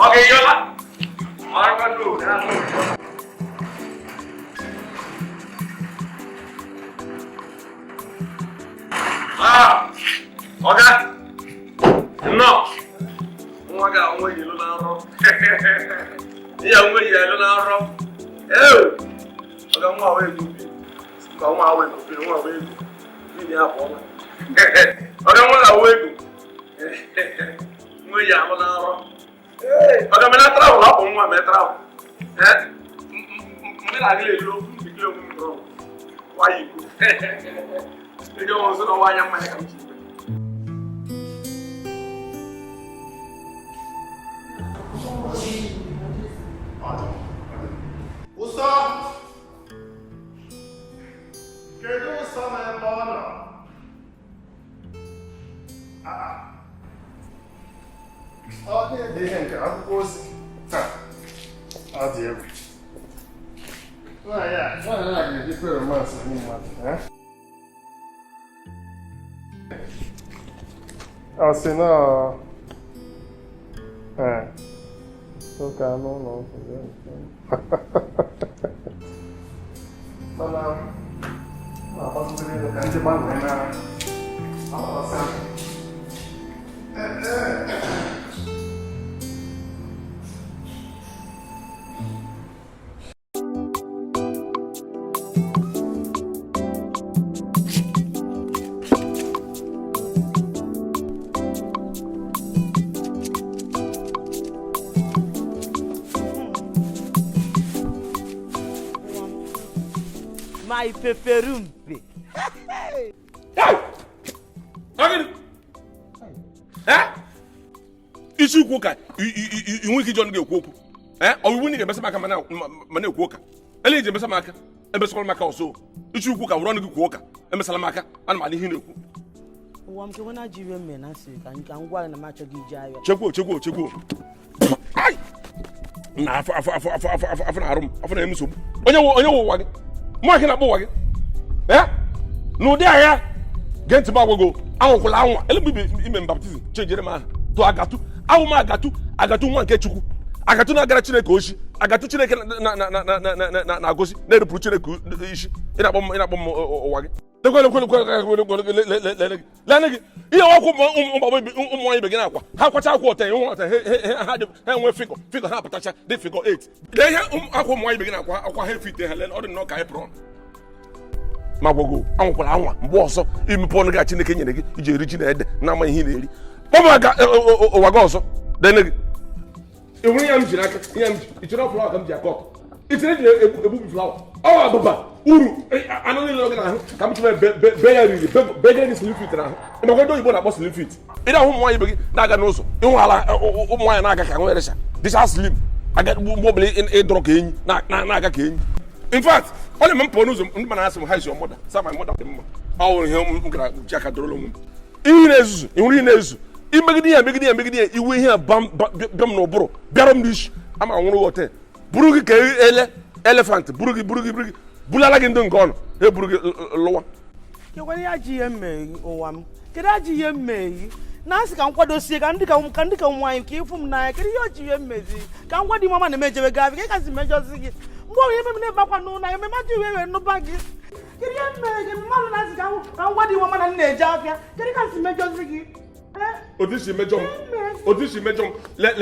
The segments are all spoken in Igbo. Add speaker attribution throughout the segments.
Speaker 1: Okay, Yola. Marvado. Okay. No. Oga, onwe yelo na nro. Ya onwe yelo na nro. Oga nwa we go bi. Ka nwa we go bi, nwa we go. Bi ni apo ma. Oga nwa we go. Nwe ya lo na nro. Oga me na travel apo nwa me travel. Me la gele lo, bi gele mo nro. Why you go? You don't know why I'm mad.
Speaker 2: What's up? Can you do some and oh, yeah, of course. Oh, dear. Well, yeah, well, I can get very much. Oh, see, no. Okay, no. Mana? Apa sebenarnya kan Jepang mana? Apa sah?
Speaker 3: My peperumpe.
Speaker 1: Hey! Again. Issue kuka. You wiki John go kuku. Or we winning a best maka mana kuka. Elije best maka. A best maka also. Issue kuka run go kuka. A mesalamaka and mani hinu.
Speaker 3: One to one Nigerian men, I say, and you can go in a match of Gijay.
Speaker 1: Chego. Ay! Na after room. After him so. Onyo wagi. Marking up boy. No there, get to Bago. I will allow a little bit in baptism. Change the man to Agatu. I got one get you. I got to not get a coach. I got to check Nagosi, never put a ish in a bomb or the Lanag, you all begin up. How much I want you want to figure half a touch, they figure 8. They have why begin up. I have fit there, let other knock apron. Magogo, Uncle Awa, Bosso, even Ponagat in the Kenyan, you reach head, now my hilly. Oh my God, Wagoso, then you it's not flower come Jacob. It's a booby flower. Oh, Baba, Uru, I don't know. Come to my beggar is sleep fit now. And I don't even about sleep fit. It don't want you begin Naganoso. You want Naga can wear this. This has sleep. I got wobbly in a drug in Naga King. In fact, only Mamponos and Manasum has your mother. Some my mother. Our home Jackadolum. Ines, Imagine, you will hear bum no bro. Garum dish. I'm a one water. Burugi elephant, Burugi, Bulalagin don't gone. Hey, Burugi lower.
Speaker 3: You want GM or one? Can I GM? Nancy can what those sick and come wine came from Nike. Your GM can what the woman major guy can see major sick. Boy, you never know. I remember you no baggage. Can you make man and what the woman and Naja? Can you see major sick?
Speaker 1: Odisi major. Let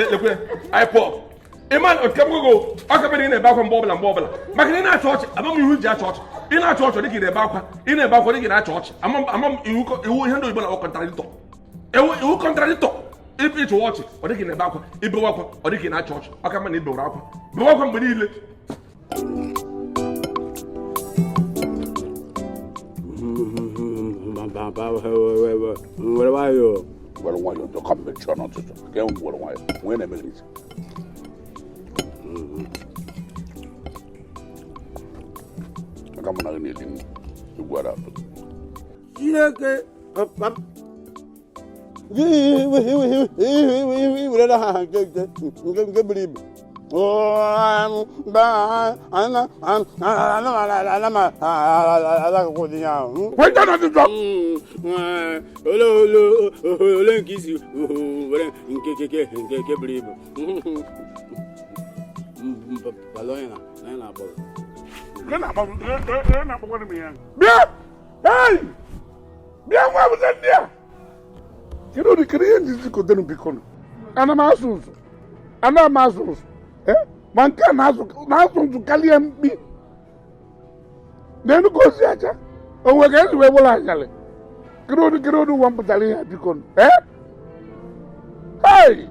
Speaker 1: I pop. A man of Kobo, occupied a back from Bobble and Bobble. Back in our church, among you, church. In our church, in a back, in a back, in our church. Among you, who handle or contradictor. You contradict. If it's watch, or they in a back, if you walk, or they in our church, I come and eat the rapper. Welcome, Benny.
Speaker 4: What about you?
Speaker 5: Well, why you to come with John? Again, why? When a minute. I come on anything to go up.
Speaker 6: Manka nazo kalia mbi. Nenu gosi acha. Owe gezi webola jale. Kirodu wamputali ya bikon. Hey!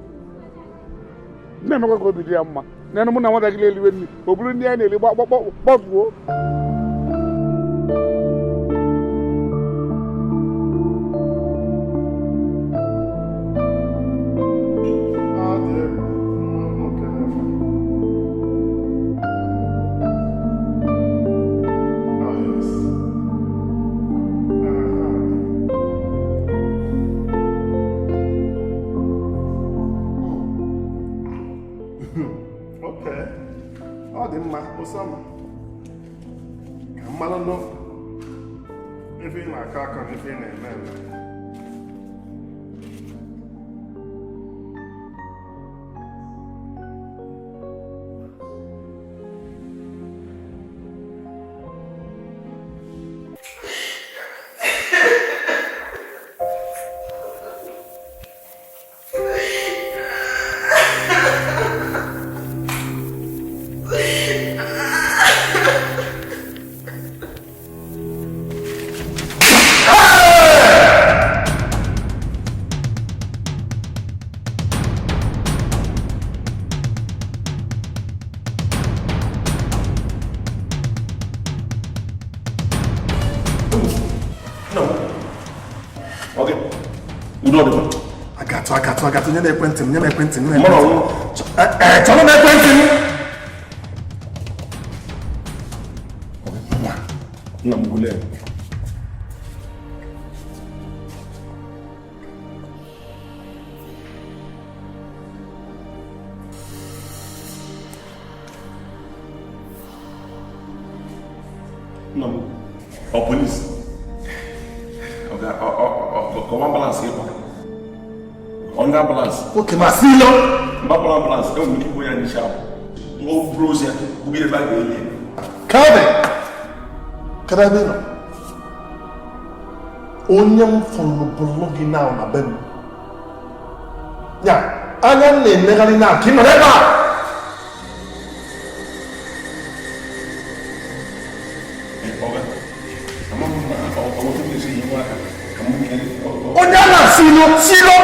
Speaker 6: Nema kwa kobidi amma. Nenu muna wada kile liweni. Obulu ni ene li bo.
Speaker 2: Agatu, nye me kwenti.
Speaker 6: Chalo me kwenti.
Speaker 1: Na mgule. No. Police. Come ambulance here. On the ambulance.
Speaker 2: Okay, Masilo.
Speaker 1: Mapple ambulance. Don't keep going in sharp. No bros here. Who be the bag alien?
Speaker 2: Carabino. Onyam from blogi now na bem. Ya, ayan ne negali na kimareba. Onyama silo.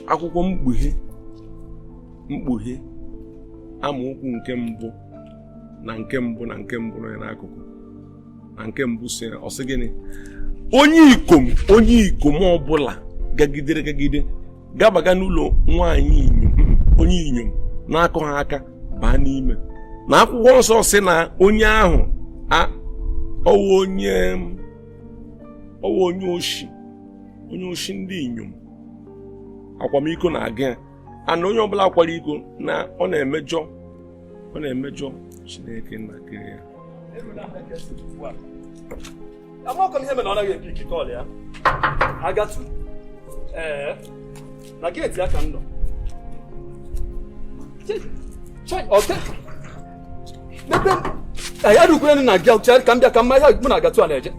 Speaker 1: Akwụkwọ mkpughe amaokwu nke mbụ na nke mbụ nọ n'akụkụ na nke mbụ si ọsị gịnị onye ikom ọbụla gagide gabaga n'ụlọ onye inyom na-akọ ha aka baa n'ime na akwụkwọ nsọ sị na onye ahụ ọwụ onye oshi ndị inyom akwamiko na-aga ana onye ọbụla akwara iko na ọ na-emejọ Chineke nna kere ya.
Speaker 7: Amakom ihe me na ọ naghị epiki kọl ya. Agatu. Na gate ya ka m nọ. Okay. Mebe ya dukwe na gya ucha ka m bịa ka mma ya mụ na Agatu a na-eje.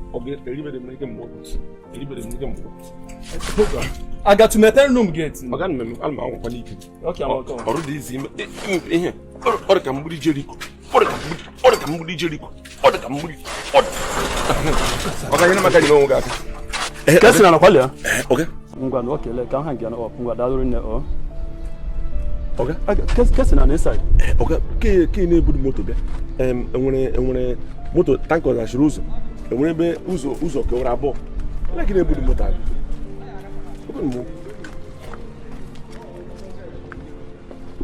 Speaker 1: Elibere m n'ike mbụ.
Speaker 7: Agatu mepere room gate.
Speaker 1: Maga na m alma akwụkwọ n'ike.
Speaker 7: Okay, I'm welcome.
Speaker 1: Ọrụ dị izi ihe. Ọrụ ka mgbidi Jericho. Ọrụ ka mgbidi Jericho. Ọga ihe na maka n'onwe gị aka.
Speaker 7: Kasi na kwali ya.
Speaker 1: Okay.
Speaker 7: Ngwa no kele ka ha gya na ngwa dalụrụ nne o.
Speaker 1: Okay.
Speaker 7: Kasi na inside.
Speaker 1: Okay. Ke na-ebudu moto bịa. Enwere moto tanko na shiri ụzọ. Enwere ebe ụzọ kewara abụọ. Ole gị na-ebudu moto ahụ?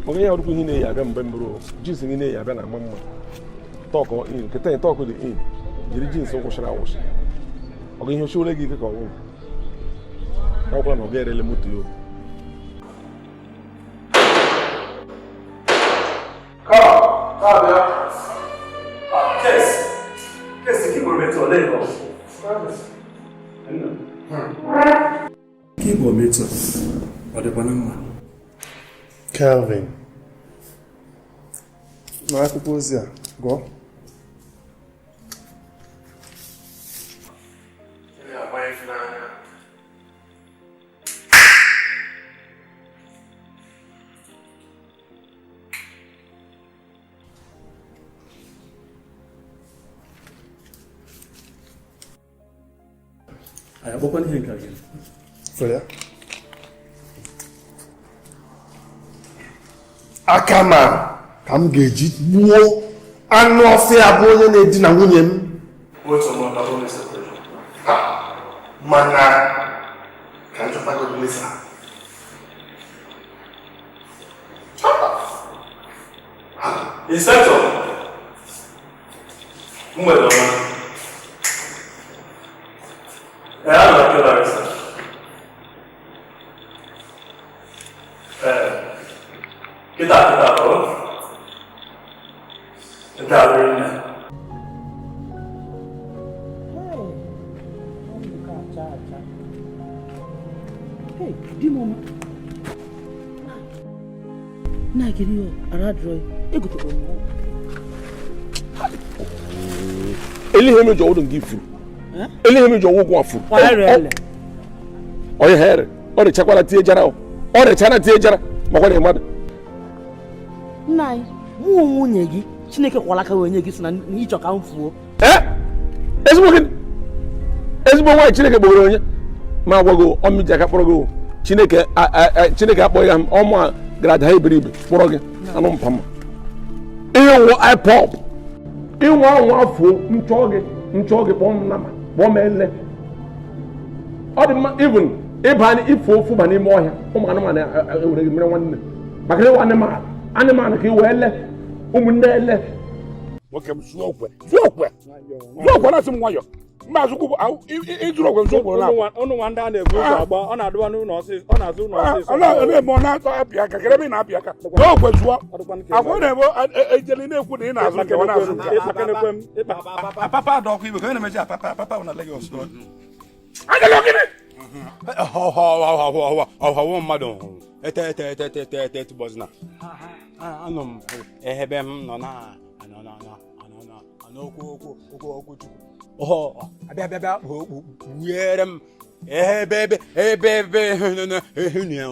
Speaker 1: Oge ya ọdụkwu ihe na-eyi abịa mgbe mbụrụ jeans gị na-eyi abịa na ama mma tọkụ in nkịta tọkụ dị in jiri jeans nkwụsịrị awụsị ọga ihe ochiwere gị ike ka ọgwụ akwụkwọ na ọ ga-erele moto ya
Speaker 2: Igbo metụ ọ dịkwa na mma Kelvin n'akwụkwọ ozi a gụọ
Speaker 7: anyị agbakwana ihe nke gị
Speaker 2: fere aka ma ka m ga-eji gbuo anụ ọfịa bụ onye na-edina nwunye m mana ka m chọta gị Lisa
Speaker 8: Inspector mgbede ọma a na-apịa arịsa kita tahu kita ini
Speaker 3: Hey, di mama. Na kiri yo aradro egoto mo.
Speaker 1: Ele me jowo don give you. Ele me jowo go afu. Oye here. O de chakwala tie jara o. O de chana tie jara. Makwa mmadụ.
Speaker 3: Nna anyị, mụ nwunye gị, Chineke kwala ka onye gị si na ịchọ ka m fuo.
Speaker 1: Ezigbo nwaanyị Chineke gbogoro onye ma agwago ọmịja ka kpọrọ gị Chineke akpọghị ya ọmụ a gara ada Ebere kpọrọ gị anụ mpama. Ihe nwụ ipop. Ịnwe ọnwụ afọ nchọ gị kpọọ m nama kpọọ m ele. Ọ dị mma even ịba ifo ofu ba n'ime ọhịa ụmụ anụmanụ ewere gị mere nwanne maka ịwa anụmanụ ka iwe ele ụmụnne ele
Speaker 6: nwoke m zuo okwe na-asị m nwayọ mba azụkwụ ịzụrụ okwe nso okwe
Speaker 7: ụnụ nwa ndị a na-ebu ụzọ agba ọ na-adụba n'ụlọ ọsịsọ ọ na-azụ ụlọ ọsịsọ
Speaker 6: na-eme ọ na-atọ apịa aka kere ebe ị na-apịa aka zuo okwe zụọ agwa na-ebe ejeli na-ekwu na ị na-azụ nke ọ na-azụ
Speaker 8: papa adọkwa ibe ka onye na-emeji papa na Lagos
Speaker 6: ajala ogene
Speaker 4: ọhawo mmadụ ete ụbọchị na anọ m ebe m nọ n'okwu Chukwu abịa kpughere m ebe ehunu ya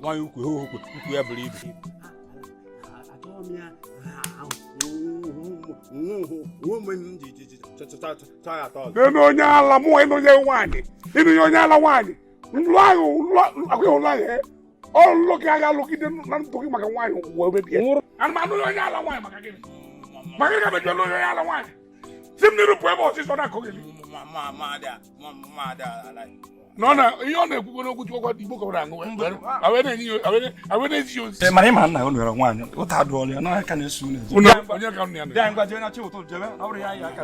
Speaker 4: nwanyị ukwu ya buru ibu
Speaker 6: n'elu onye ala mụ ịnụnye onye ala nwaanyị nlụ ahụ akwụghị ụlọ ahụ ọlụlụ ka a ga-alụgide na ntụ gị maka nwaanyị wee mebie anụmanụ onye ala nwaanyị maka gịnị ka mejọ onye ala nwaanyị si m n'iru pụ ebe ọsịsọ na-akọ gị nọ na ihe ọ na-ekwukwo n'okwu Chukwu Igbo ka ọ na-aṅụ awe na-ezi ozi
Speaker 8: mana ịma nna unu nwere nwaanyị ụta adụọla ya n'ọhịa ka na-eso unu
Speaker 6: onye ka nụ ya
Speaker 8: ya ngwa jee na chi ụtụ jebe ọ bụrụ ya yi aka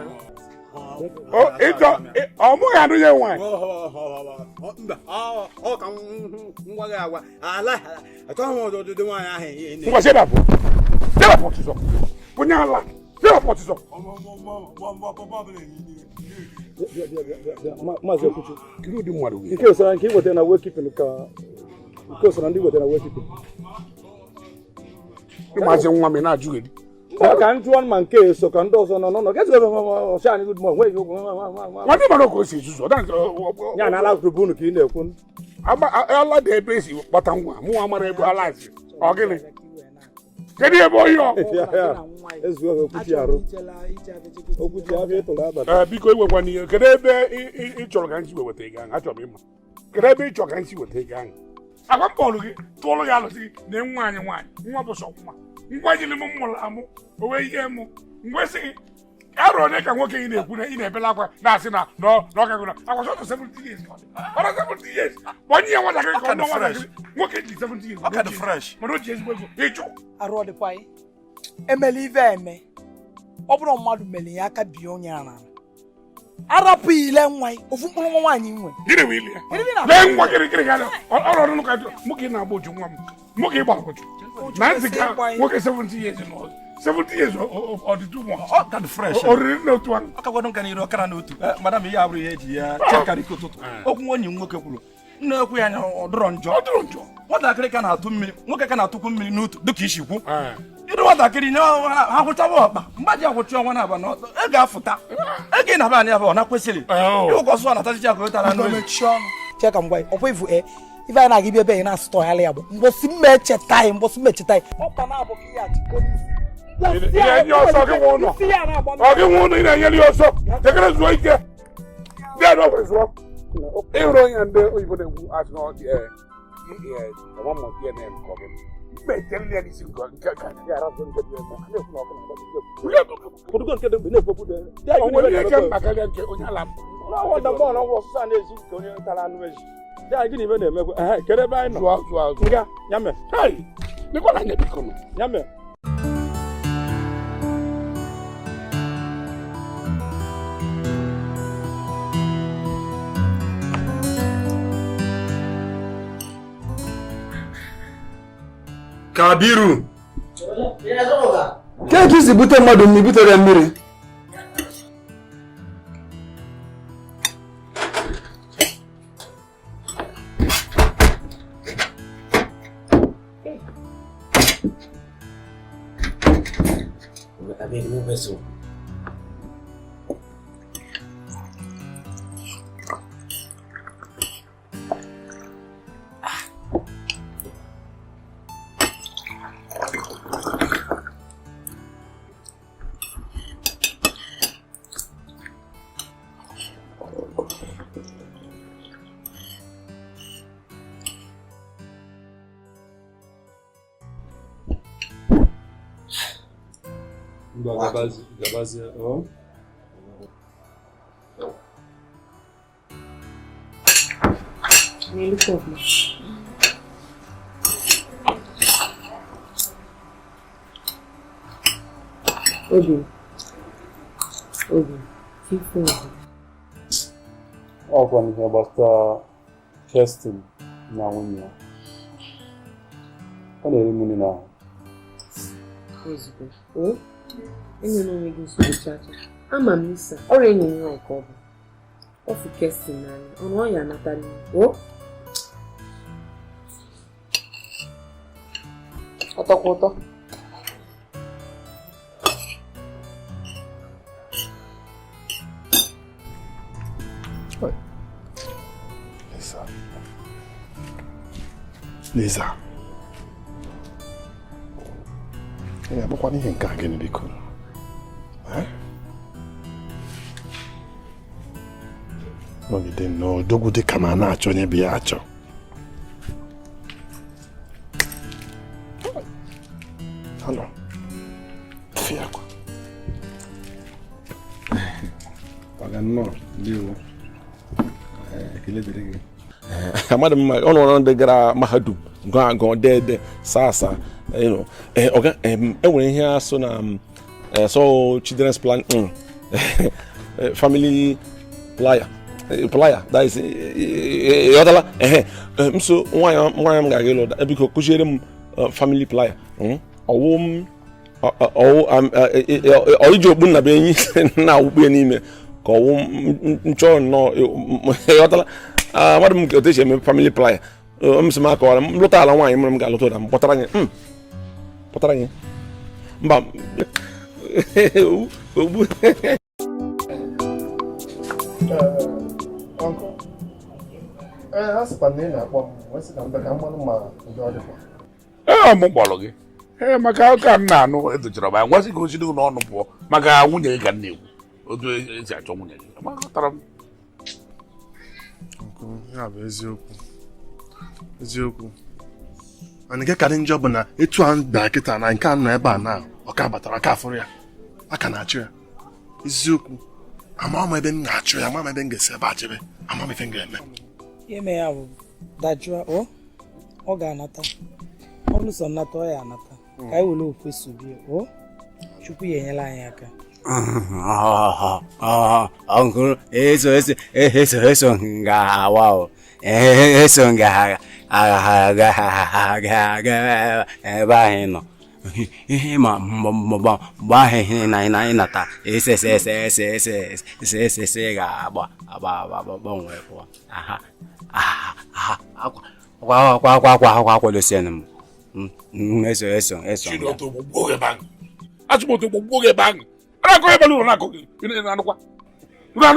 Speaker 6: ọ mụghị anụnye nwaanyị
Speaker 4: mba ọ ka ngwa gị agwa ala achọghị ọdụdụ nwaanyị ahụ
Speaker 6: ngwa sebapụ ọsịsọ onye ala sebapụ ọsịsọ
Speaker 7: Maazị Okwuchi
Speaker 6: kiri ụdị mmadụ
Speaker 7: nke osara nke iweta na wekipin ka nke osara ndị weta na wekipin
Speaker 6: ịmazi nwa m na-ajụ gị
Speaker 7: ka m jụọ ma nke eso ka ndị ọzọ nọ n'ụlọ gezi ọcha anyị gudmo nweghị okwu
Speaker 6: nwadị mara ka o si ezuzu
Speaker 7: ya na ala gụrụ unu ka ị na-ekwu
Speaker 6: ala dị ebe esi kpata nwa mụnwa mara ebe ala si ọ gịnị kedu ebe onye
Speaker 7: ezuo ha okwuchi arụ okwuchi abịa ịtụrụ abata
Speaker 6: biko iwekwa n'ihe kedu ebe ị chọrọ ka nsi weta ego ahụ achọrọ m ịma kedu ebe ị chọrọ ka nsi weta ego ahụ agwa bọọlụ gị tụọlụ gị alụsị gị na nwaanyị nwa bụ sọ nwa jiri m mụrụ amụ o wee ihe mụ mgbe sị gị aro ne ka nwoke ị na-ekwu na ị na-ebela akwa na-asị na n'ọkagụna akwa sọtụ 70 years ọra 70 years onye ya nwatakịrị ka ọnụ nwatakịrị nwoke ji 70 years
Speaker 8: Ọ ka dị fresh.
Speaker 6: mana o ji ezigbo ego ịjụ
Speaker 3: arụ ọ dịkwa anyị emela ive eme ọ bụrụ mmadụ mere ya aka bie onye ara arapụ ile nwa ofu mkpụrụ nwa nwaanyị nwe
Speaker 6: gịnị wee ili ya lee nwa gịrịgịrị ga ọrụ ọrụ ka nwoke na-agba oju nwa m nwoke ịgba oju na ntị ka nwoke 70 years nọ 70 years ọ dị too much
Speaker 8: Ọ ka dị fresh.
Speaker 6: oriri n'otu ahụ
Speaker 8: Ọ ka gwado nka n'iru ọkara n'otu. Madam ihe abụrụ ihe eji ya chekarị ike ụtụtụ. Okwu onye nwoke kwuru. Nna ekwu ya anya ọ dụrọ njọ.
Speaker 6: ọ dụrụ njọ
Speaker 8: Nwatakịrị ka na-atụ mmiri, nwoke ka na-atụkwu mmiri n'utu dịka isi kwu. Ịdị nwatakịrị ha hụchawa ọkpa mgbaji akwụchi ọnwa na-aba n'ọtọ ị ga-afụta ego ị na-aba anyị abụọ na kwesịrị ịwụkwọsụ a na-atachichi akụ wetara n'oyi
Speaker 3: mechie ọnụ chee ka m gwa ya ọkwa ivu ife anyị na-aga ibe ebe anyị na-asụtọ ọghalị ya bụ mgbọsi mmecheta anyị ọkpa na-abụ ka ihe achịkọ
Speaker 6: ihe ọsọ gị nwe ụlọ ọ gị nwe ụlọ ị na-enyere ya ọsọ jekere zuo ike bịa n'ọgwụ zụọ ịhụrụ onye ndị oyibo na-egwu asị na ọdị ọmụmụ DNA nke ọgị mgbe ejere ya n'isi nke ya arazụ nke dị eme o nwere ihe ke mma karịa nke onye ala zụọ dịkwa na anya biko nụ
Speaker 2: Kabiru ka etu si bute mmadụ mmiri butere mmiri
Speaker 7: Gabazi, oh.
Speaker 9: Nearly covered. Obi, people.
Speaker 7: Oh, from here, but Kirsten, now when you. What are you doing now?
Speaker 9: Oh, and you know we go to the church. I'm a miss. Already know like Kobo. Of Kirsten, on why you're not telling me. Oh. Otokoto.
Speaker 2: Lisa. Ya bụkwa n'ihe nke a gịnị biko? Nọgide n'odogwu dị ka ma na-achọ onye bi ya achọ. Hello. Fiakwa. Paga nnọọ ndị iwu. Ekele dịrị gị. Amadị mma ọnụ ndị gara mahadum gụọ dede sasa oga enwere ihe asụ na so children's plan family playa that is yọtala nso nwaanyị m ga-aga ịlụ biko kụziere m family playa ọwụ iji okpu nna be enyi na-awụkpe n'ime ka ọwụ nchọ nnọọ yọtala mmadụ m otu esi eme family playa m sị m akọwara m lụta ala nwaanyị mụrụ m ga-alụta ụda m kpọtara anyị mba ogbu
Speaker 6: mụ kpọrọ gị maka ụka m na-anụ edochara m anya nwasị ka osi n'ụlọ ọnụ pụọ maka nwunye gị ka m na-ekwu otu esi achọ nwunye gị amakọtara m
Speaker 2: ya bụ eziokwu mana nke karị njọ bụ na etu a bịara kịta na nke a nọ ebe a na ọka batara aka afụrụ ya aka na-achụ ya eziokwu ama m ebe m ga-achụ ya ama m ebe m ga-esi ebe a chebe ama m ife m ga-eme
Speaker 3: ime ya bụ dajụọ ọ ga-anata ọ lụsọ nnata ọ ya anata ka anyị were ofu esobi Chukwu ya enyela anyị aka
Speaker 4: Uncle, eso ngawa o. Eso ngaga eba no. Ma na inata. Ese ga ba nwe kwa. Kwa lo senum. Eso.
Speaker 6: Chidoto boge bang. Achumoto boge bang. Ana ko ebelu na ko ina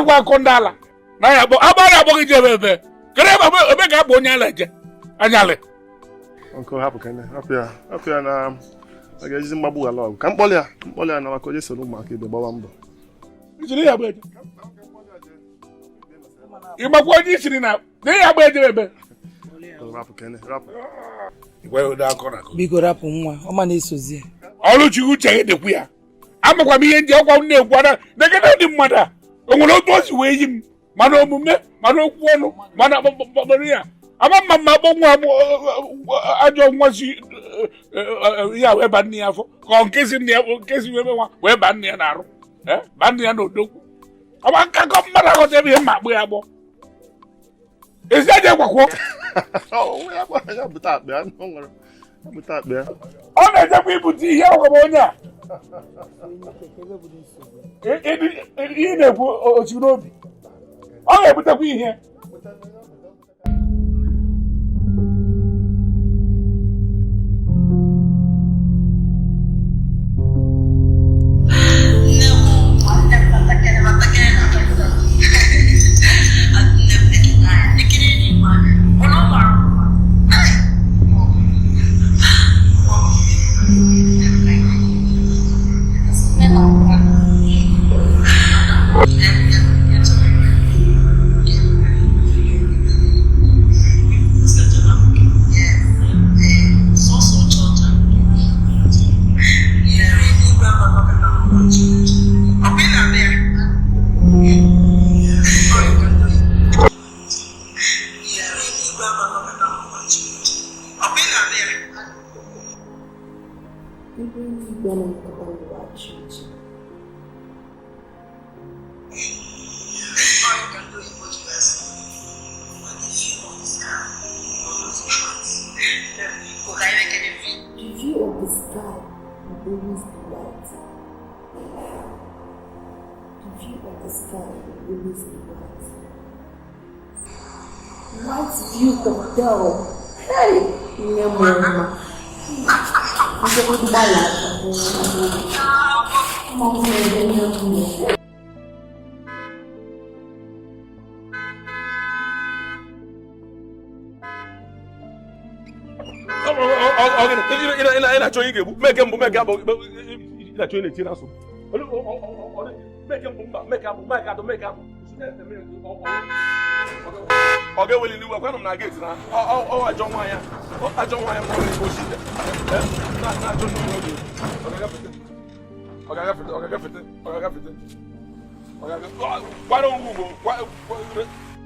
Speaker 6: kwa kondala na ya bo abara bo je bebe kere ba ebe ga bo nyala je anyale
Speaker 2: Uncle hapu kene hapu ya na aga jizi mgbagbu ala ka mkpoli ya na wako je sonu ma ka ebe gbawa mbọ
Speaker 6: ijiri ya beje igbagwo ji siri na ya beje bebe
Speaker 2: hapu kene hapu
Speaker 6: igwe da ko na ko
Speaker 3: biko rapụ nwa ọ ma na-esozi
Speaker 6: Oluchi uche dekwu ya amakwa m ihe ndị ọkwa m na-ekwara negede ndị mmadụ a o nwere otu o si wee yi m mana omume mana okwu ọnụ mana ya ama mma akpọ nwa ajọ nwa si ya wee ba nne ya afọ ka ọ nkesi wee nwa wee ba nne ya n'arụ ba nne ya n'odogwu ọma nkakọ mmadụ aghọta ebe ihe mma akpụ ya agbọ ezi aja gwakwuo ọ na-ejekwa ibute ihe ọgọbọ onye a ihe na-ekwu otu n'obi ọ ga-ebutekwa ihe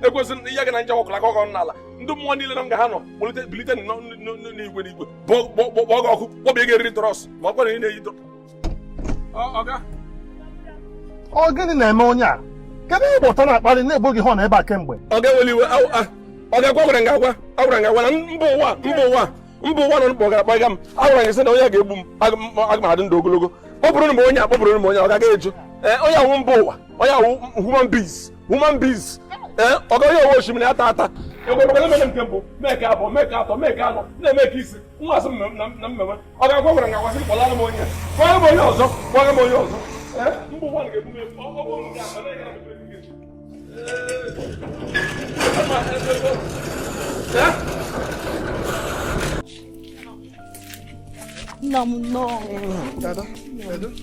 Speaker 6: ekwesịrị ihe ga na njem ọkụla akọkọ n'ala ndị mmụọ niile na nga ha nọ bilite n'igwe gbọọ gị ọkụ kpọbie gị eriri trọs ma ọ kwere ị na-eyi
Speaker 2: ọ gịnị na-eme onye a kedu ihe ụtọ na-akparị na-ebo gị hụ na ebe a kemgbe
Speaker 1: ọ ga-eweli iwe ọ ga-agwa gwara nga agwa agwara nga agwa na mba ụwa nọ mkpọ ga-akpaga m agwara nga sị na onye a ga-egbu m aga m adị ndụ ogologo kpọpụrụ m onye ọ gaghị eju onye awụ mba ụwa onye awụ human beings ọ gaghị owe osimiri ata egwere nke mbụ mee ka abụọ mee ka atọ mee ka anọ na-eme ka isi nmasị na mmewe ọ ga-agwa gwara nga gwasị kpọlara m onye kpọra m onye ọzọ mba ụwa ga-egbu m egbu ọ bụrụ nke
Speaker 3: nna m nnọọ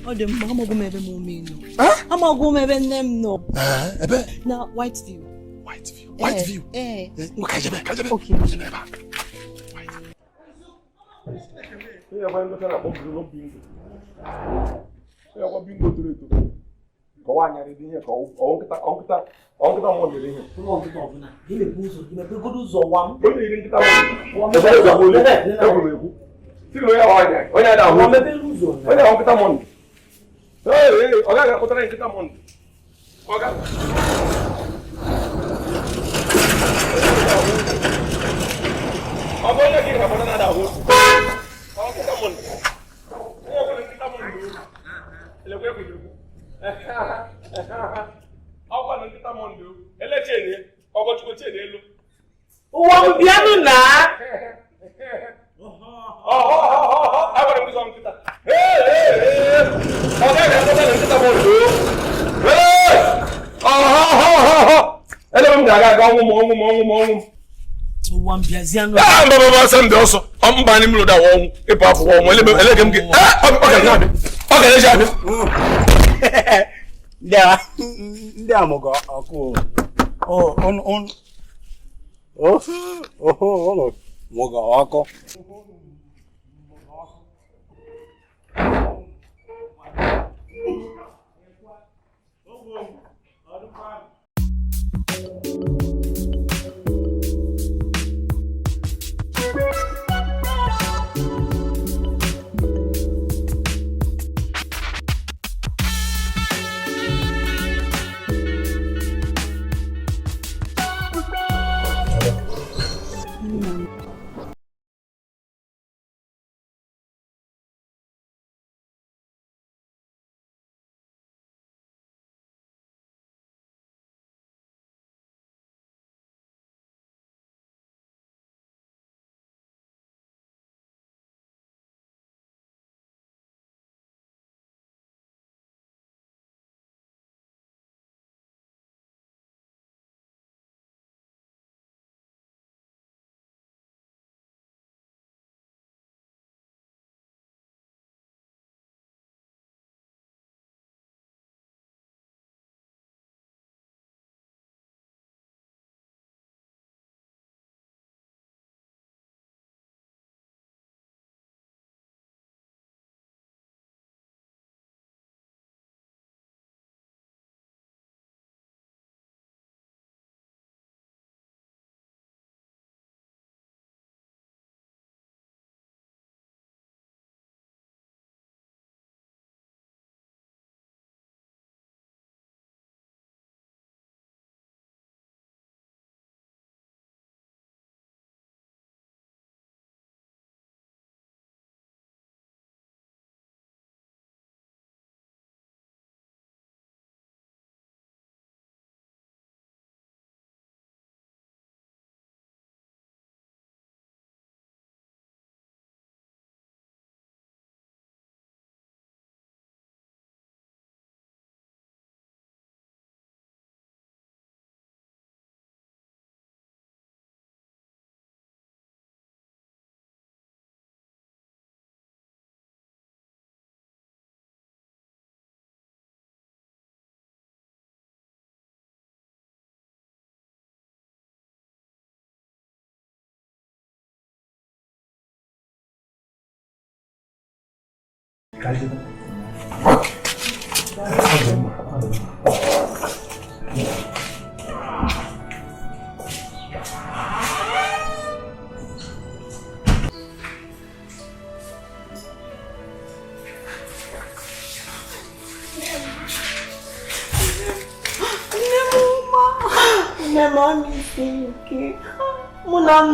Speaker 3: ọ dị mma amaghị m ebe m ome nọ amaghị m ebe nne m nọ na Whiteview
Speaker 2: Kọwa anya dị ihe ka ọnkịta mmụọ dịrị ihe. Onye iri nkịta mmụọ. Ekwuru ekwu. Siri onye ahụ anya. Onye ada ahụ. Onye ahụ nkịta mmụọ. Ọ gaghị akpụtara nkịta mmụọ. Ọ ga. Ọ bụ onye gị ga-akpụta na ada ahụ. Ọ nkịta mmụọ. Onye ọbụla nkịta mmụọ. Elekwe ekwuru ekwu. Ọkwa na nkịta mọndụ elecheni ọgọchukwu chedi elu
Speaker 3: ụwa m bịanụ na
Speaker 2: agwara m gị sọ nkịta ọ gaghị akpọta na nkịta mọndụ ele m ga-aga aga ọnwụ
Speaker 3: ụwa m bịazianụ
Speaker 2: mbaba asị m dị ọsọ mba anyị mmiri ụda ọnwụ ịpụ afọ ọnwụ elege m gị ọ ga-eji abịa
Speaker 4: ndị amụgo ọkụ ụlọ mụgo ọkụ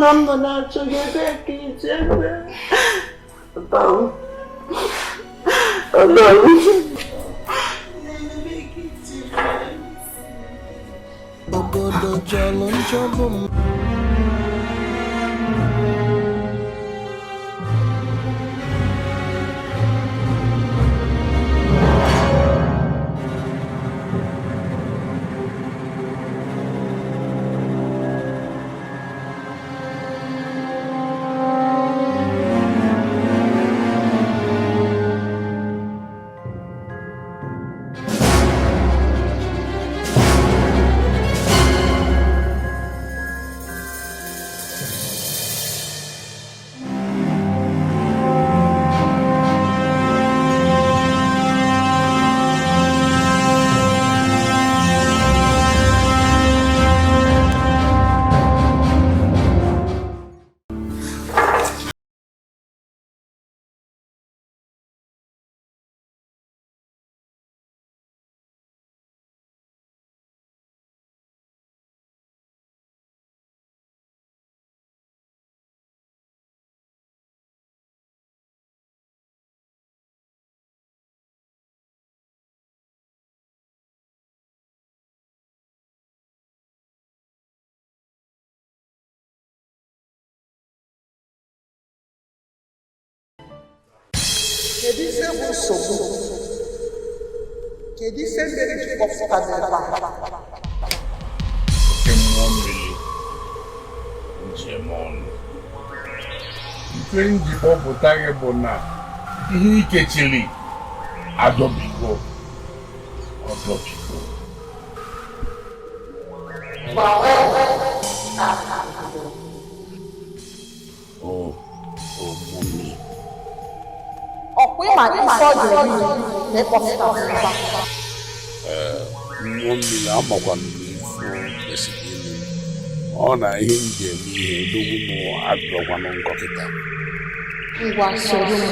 Speaker 3: Nando Nacho, aqui,
Speaker 10: kedu ise bụ nsogbu kedu ise mere ji kpọpụta n'ebe a
Speaker 6: oke mmụọ mmiri njem ọnụ ife nji kpọpụta gị bụ na ihe ikechiri adọbigo ọdọbigo mmụọ
Speaker 10: ọkwa ịma ife ọ ga-eri na ịkpọpụta n'ebe a
Speaker 6: mmụọ mmiri amakwa m n'ifu kwesịrị ime ọ na ihe m ga-eme ihe edogbu m agụrọkwanụ nkọkịta
Speaker 10: ngwa soro m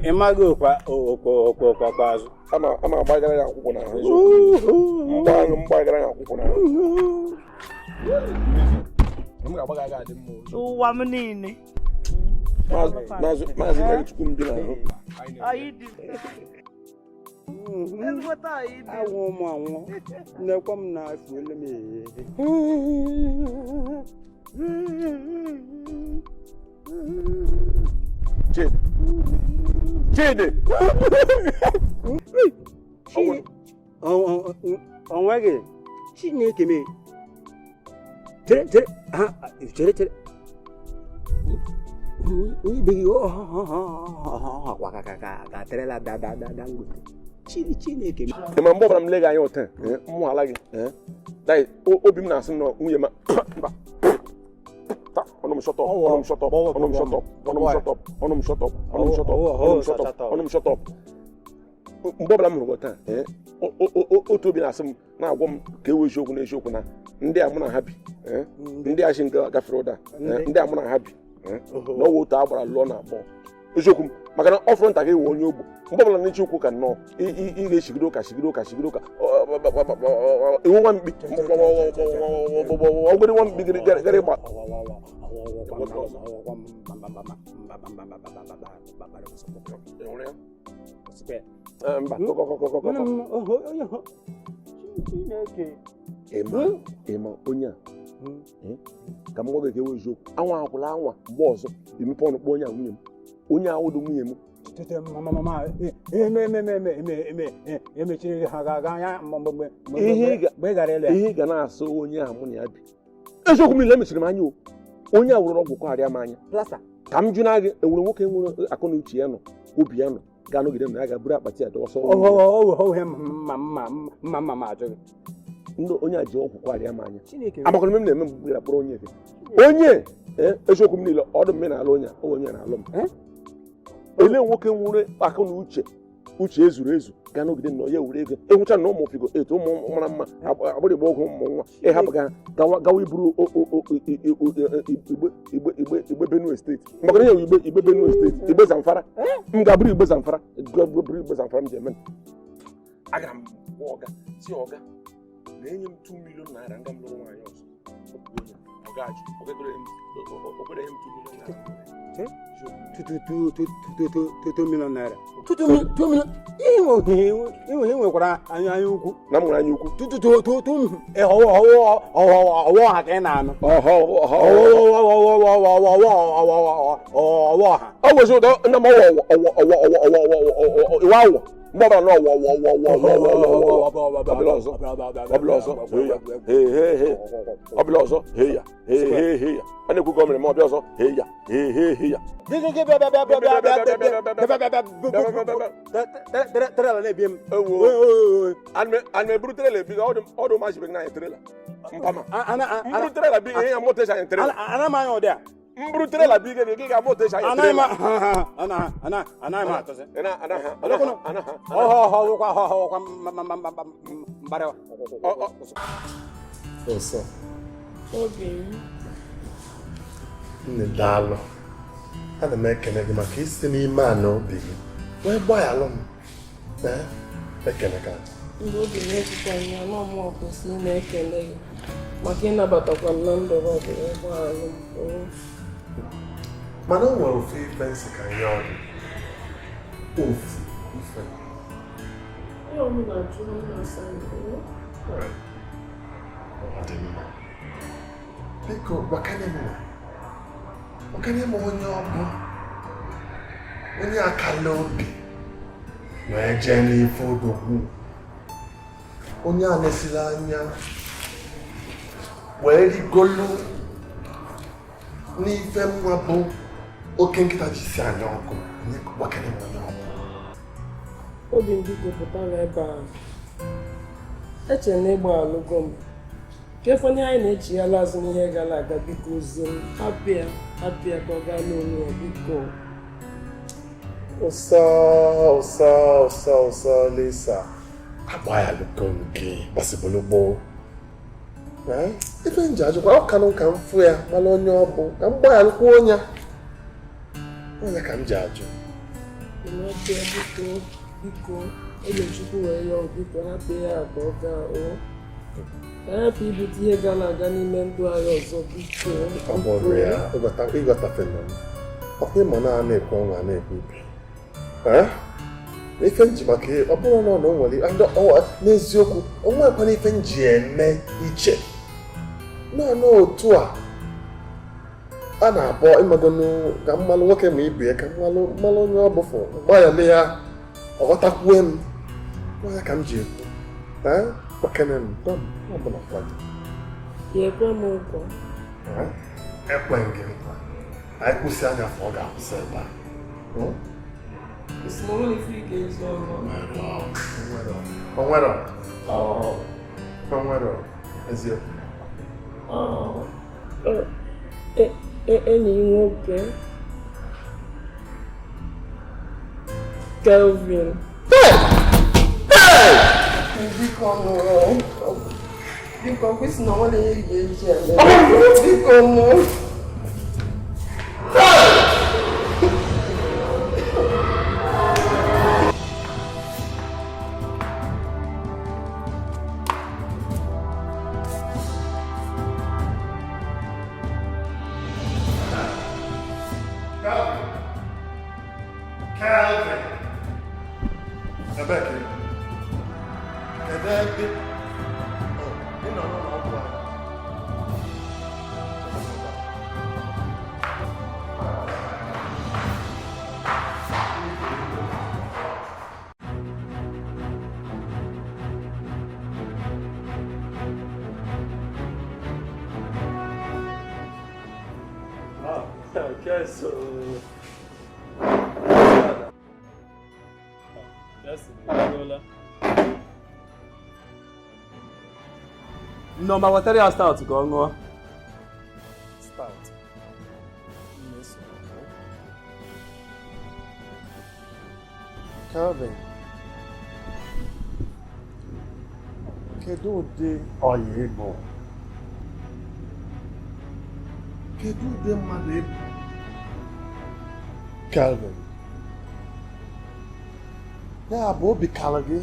Speaker 4: ịmaghị okwa azụ
Speaker 2: ama agbagara ya akwụkwọ n'ahụ mgbagara ya akwụkwọ n'ahụ
Speaker 3: ụwa m niile
Speaker 2: maazị Chukwu m dị n'ahụ
Speaker 4: awụ ụmụ anwụ nnekwa m na-afụ ele m
Speaker 2: Chidi
Speaker 4: onweghị Chineke mee chere onye beghị ka terela dada ngote Chineke
Speaker 2: ma mgbe ọbụla m lega anya ụtọ mmụ ala gị obi m na-asị na nwunye m shut up. Mgbe ọbụla m hụrụ taa otu obi na-asị m na-agwa m ka ewe eziokwu na eziokwu na ndị a mụ na ha bi ndị a chi gafere ụda ndị a mụ na ha bi na ọwa otu a gbara lụọ na abụọ eziokwu m maka na ọ fụrụ ntakịrị iwe onye ogbo mgbe ọbụla na-echi okwu ka nnọọ ị ga-eshigide ụka iwu nwa mkpi ọgbere nwa mkpi gara ịgba ịma onye a ka m gwa gị ka ewe eziokwu anwa akwụla anwa mgbe ọzọ emepe ọnụ kpọọ onye a nwunye m onye a wụdụ nwunye m ihe ị ga na-asụ onye ahụ mụ na ya bi eziokwu m niile emechiri m anya onye a wụrụ ọgwụ kọgharịa m anya ka m jụ na gị enwere nwoke nwere akọ na uche ya nọ obi ya nọ ga-anọgide m na ya ga-buru akpati ya dọsọ ndị onye a ji ọgwụ kọgharịa m anya amakọrọ m na-eme mgbe kpọrọ onye gị onye eziokwu m niile ọdụ m na-alụ onye na-alụ m ele nwoke nwere akọ na uche ezuru ezu ga-anọgide m na ya were ego ịhụcha na ụmụ figo etu ụmụ mara mma agbịrịgba ọgwụ ụmụ nwa ịhapụ ha gawa iburu igbe Benue steeti maka ihe igbe Benue steeti igbe Zamfara m ga-abụrụ igbe Zamfara m ji eme agara m gwa ọga si ọga na-enye m 2 million naira nga m lụrụ nwaanyị ọzọ okpere m
Speaker 4: 2 million naira ihe nwekwara anya ukwu
Speaker 2: na m nwere anya ukwu
Speaker 4: ọwọ ha ka ị na-anụ
Speaker 2: ọwọ ha ọ gwezi ụdọ nna m iwe awọ Mbaba no wo Obiloso hey Obiloso hey ane ku gomre mo Obiloso hey
Speaker 4: trela ne biem
Speaker 2: ane brutrele bi odo ma jibe na trela mpama brutrele bi e amote ja trela
Speaker 4: ana ma yo dia
Speaker 2: brutrele bi ge amote ja trela
Speaker 4: ana ma to se
Speaker 2: ana
Speaker 4: ho mbare
Speaker 11: Oso.
Speaker 9: Obi.
Speaker 11: Nne daalụ. Ana m ekele gị maka isi n'ime a na obi gị wee gbaghalụ m. Ekele ka.
Speaker 9: Mgbe obi na-ekwukwa ya na ọmụ kwesịrị na-ekele gị maka ịnabatakwa m na ndọrọ ọdụ wee gbaghalụ m.
Speaker 11: Mana o nwere ofe ife nsị ka nye ọdụ. Ofu ife.
Speaker 9: Ya ọmụ na-ajụ m na-asa m.
Speaker 11: Ọ dị mma. Biko, gbakanye m onye ọbụ onye akala obi wee jee n'ife odogwu onye a nesiri anya wee rigolu n'ife nwa bụ oke nkịta ji si anya ọkụ gbakanye m onye ọbụ
Speaker 9: Obi m biko pụtara ebe ahụ. Echere na ịgba alụgo m. Kefọnye anyị na-echighala azụ n'ihe gara aga biko ozi m hapịa ka ọ gaa n'onwe ya biko.
Speaker 11: Ụsọ Lisa agba ya lụkọ nke gbasibolo ife nji ajụkwa ọ kanụ ka m fụ ya mana onye ọ bụ ka m gba ya lụkwa onye ka m ji ajụ
Speaker 9: biko Chukwu wee ya biko hapụ ya ka ọ gaa ka hapụ ibute ihe gara aga n'ime ndụ anyị ọzọ biko.
Speaker 11: Ọ bụrụ ya ịghọtafe nọ m ọkwa ịma na a na-ekwe ọnwa na-ekwe ibe ife nji maka ọ bụrụ na ọ nwere n'eziokwu o nwekwana ife nji eme iche naanị otu a na-abọ ịmagonu ka mmalụ nwoke ma ibu ya ka mmalụ onye ọ bụfụ gbayale ya ọghọtakwue m ya ka m ji ekwu gbakene m ọbụla kwado
Speaker 9: ya ekwe m ụkwụ
Speaker 11: ekwe gị nkwa anyị kwụsị anya fọ ọ ga-akwụsị ebe a onwere eziokwu
Speaker 9: enyi nwoke Kelvin biko kwesị na nwanne ya ga-eji biko mụ
Speaker 7: Nneọma wetara ya stout ka ọ ṅụọ.
Speaker 11: Kelvin, kedu ụdị ọyị ịbụ? Kedu ụdị mmadụ ịbụ? Kelvin, ya bụ obi kara gị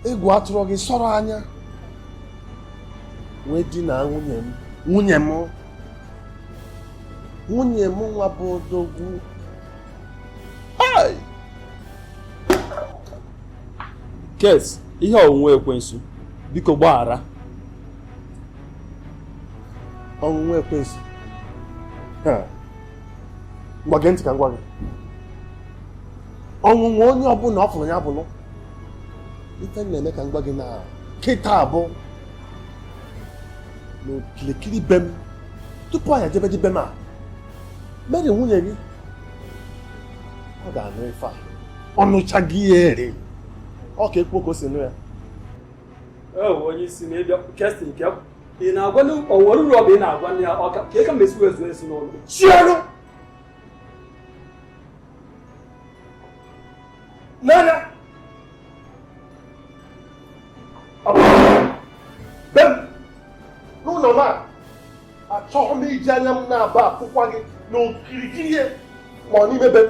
Speaker 11: egwu atụrụ gị sọrọ anya wee dina nwunye m nwa bụ odogwu.
Speaker 7: Kes, ihe ọnwụnwe ekwensu biko gbaghara.
Speaker 11: Ọnwụnwe ekwensu gbage ntị ka m gwa gị ọnwụnwa onye ọbụla ọ fụrụ ya bụrụ ife na-eme ka m gwa gị na kịta abụ n'okirikiri be m tupu anyị ejebe di be m a Mary nwunye gị ọ ga-anụ ife a ọnụcha gị ya ere ọ ka ekwu ka o si nụ ya
Speaker 7: onye isi na-ebịa kestin nke ị na-agwa ọwụwa ruru ọ bụ ị na-agwa ya ọka ka ị ka mesi wee zuo esi n'ụlọ
Speaker 11: chiọrụ n'anya be m n'ụlọ m a achọghị m iji anya m na-aba akwụkwọ gị n'okirikiri ihe ma ọ n'ime be m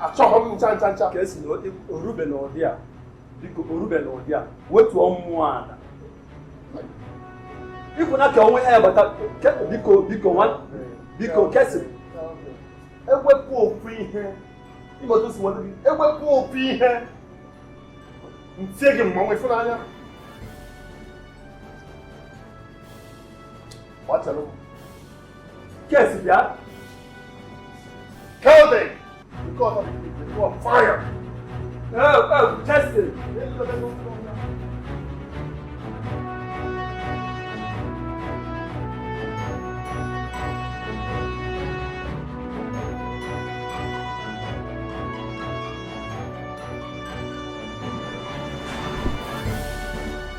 Speaker 11: achọghị m ncha ncha ncha
Speaker 7: ka esi na orube na ụdị a biko orube na ụdị a wetuo mmụọ ala ikwuna ka onwe ya bata biko kesi
Speaker 11: ewepụ ofu ihe ịmụta si nweta gị ewepụ ofu ihe ntie gị mmanwụ ịfụnanya gbachalụ
Speaker 7: kesi bịa
Speaker 11: Kelvin because of you are fire
Speaker 7: testing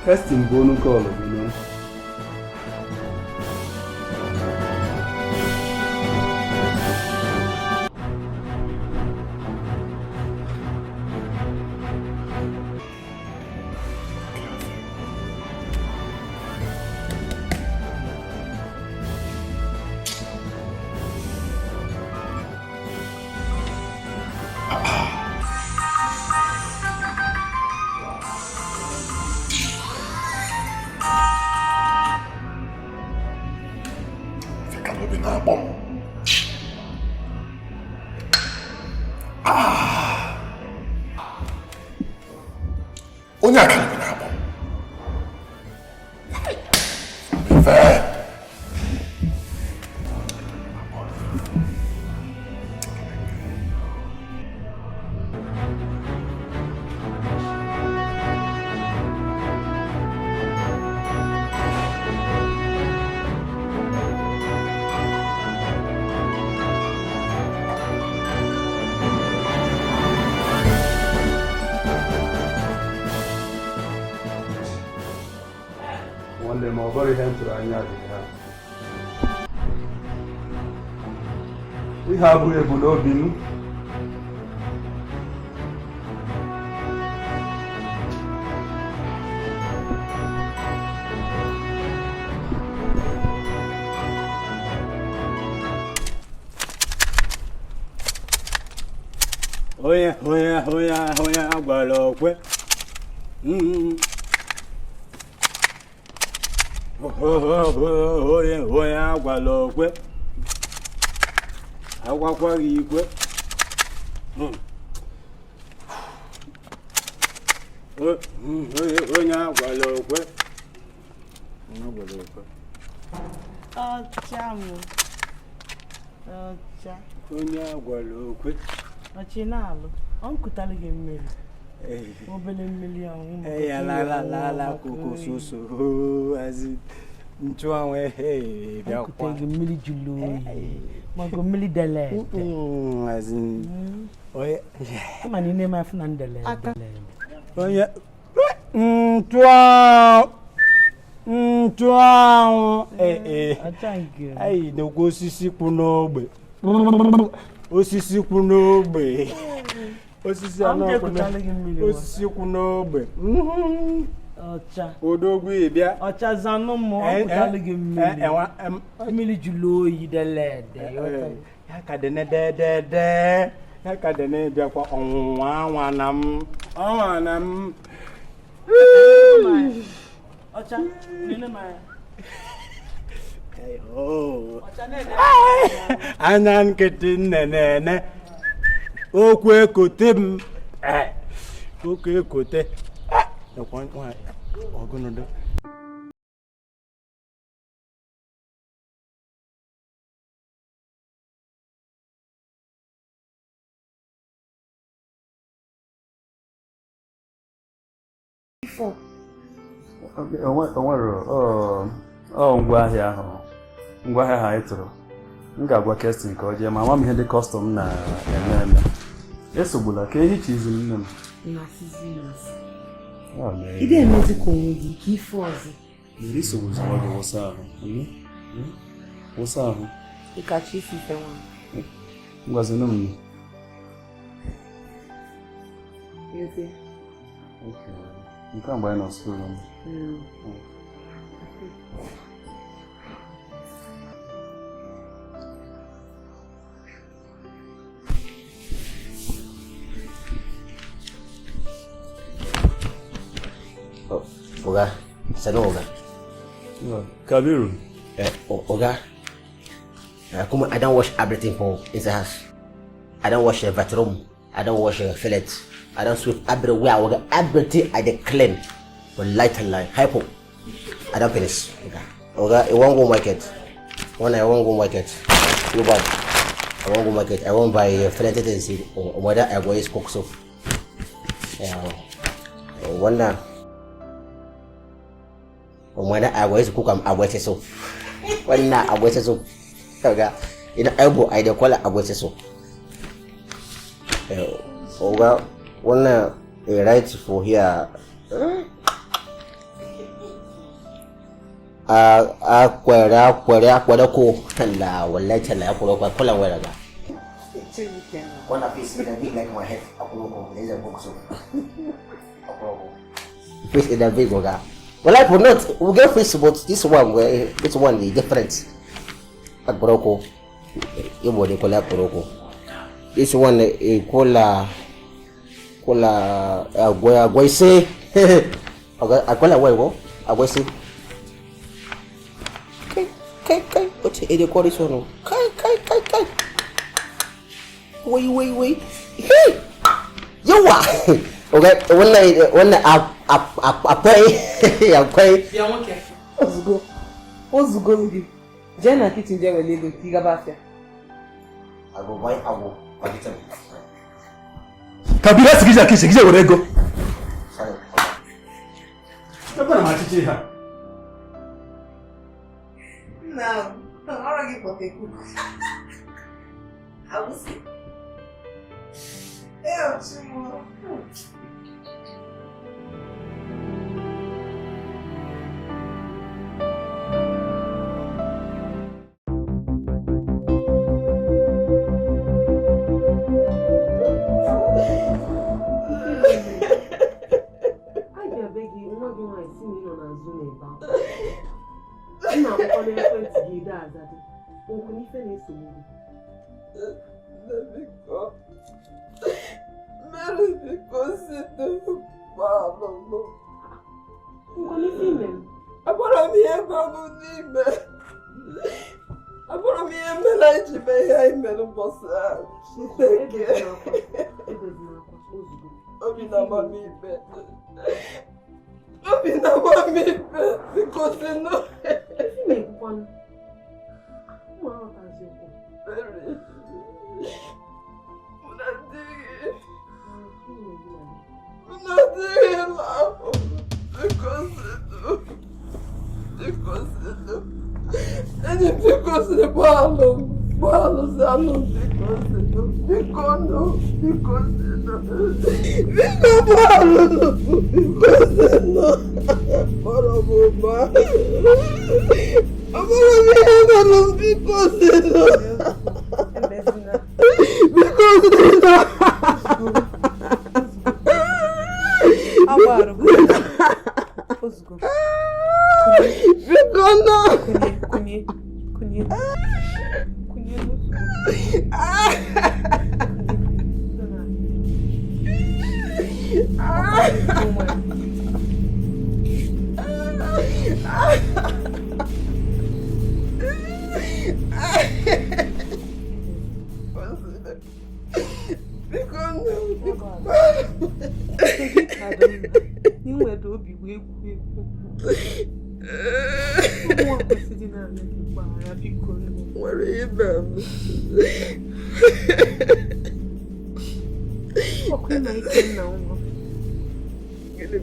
Speaker 7: Testing bonu call, you know.
Speaker 6: onye aka ibe na-akpọ ife
Speaker 7: ma ọ bụrụ ihe m tụrụ anya dị ha ihe abụghị ebumnobi m
Speaker 12: onye agwara okwe onye agwala okwe agwakwaghị ikwe onye agwala okwe
Speaker 3: ọcha m ọcha
Speaker 12: onye agwala okwe
Speaker 3: ọchị na-alụ ọ nkụtara gị mmiri obere mmiri ọnwụ
Speaker 12: ya la koko soso azi nchụanwụ bịakwa
Speaker 3: gị mmiri jụrụ oyi mago mmiri dele
Speaker 12: azi onye
Speaker 3: ma na ị na-eme afụ na ndele
Speaker 12: onye nchụanwụ ayi n'okwu osisi kwụ n'ogbe osisi kwụ n'ogbe osisi osisi kwụ n'ogbe
Speaker 3: ọcha
Speaker 12: odogwu ịbịa
Speaker 3: ọcha zanụ mụ ọpụtalụ gị mmiri mmiri jụrụ oyi delede
Speaker 12: ya ka dị nededede ya ka dị na-ebịakwa ọnwụnwa anwa na m
Speaker 3: ọcha
Speaker 12: anya nkịtị nnene okwu ekote m okwu ekote ọgụnụdụ
Speaker 3: Before.
Speaker 7: Ngwa ahịa ahụ. Ngwa ahịa ha ịtụrụ. M ga-agwa Kestin ka ọ jee ma ama m ihe ndị kọstọm na-eme. Esogbula ka ehicha izu nne m.
Speaker 3: Ị ga-emezi ka onwe gị ka ife ọzọ.
Speaker 7: Mmiri isogbu zụwa gị wụsa ahụ. Wụsa ahụ.
Speaker 3: Ị kacha isi ife nwa.
Speaker 7: Ngwazinu m. Nke a mgbe anyị nọ skuul m.
Speaker 13: Oga, Sano Oga.
Speaker 7: Kabiru.
Speaker 13: Oga, come on, I don't wash everything for in the house. I don't wash the bathroom. I don't wash the fillet. I don't sweep everywhere. Oga, everything I dey clean. But light and light, hypo. I don't finish. Oga, I won't go market. When I won't go market, you buy. I won't go market. I won't buy fillet and see whether I go cook soup. One now. When I was cook, I was so. When I was so, in elbow, I don't call it. I was so. Oga, when I write for here, la will let her like a one of these big like my head. There's a book so. Fish in a big Oga. Well, I will not. We'll get fish, but this one, this one is different. At Boroko, you would call it Boroko. This one, a cola, I say, I call it Wego, I will say. Kai, what's a decoration? Kai. Wait. Hey, you are. Okay, when I pay, I pay.
Speaker 9: Yeah, okay. What's going to be? Jenna kitchen there will leave the Tigabafia.
Speaker 13: I go buy a book.
Speaker 8: Kabila sikiza kisa urego.
Speaker 13: Sorry.
Speaker 8: Tabana machichi ha.
Speaker 10: No, I'm already for the cook. I will see. Yeah, tomorrow.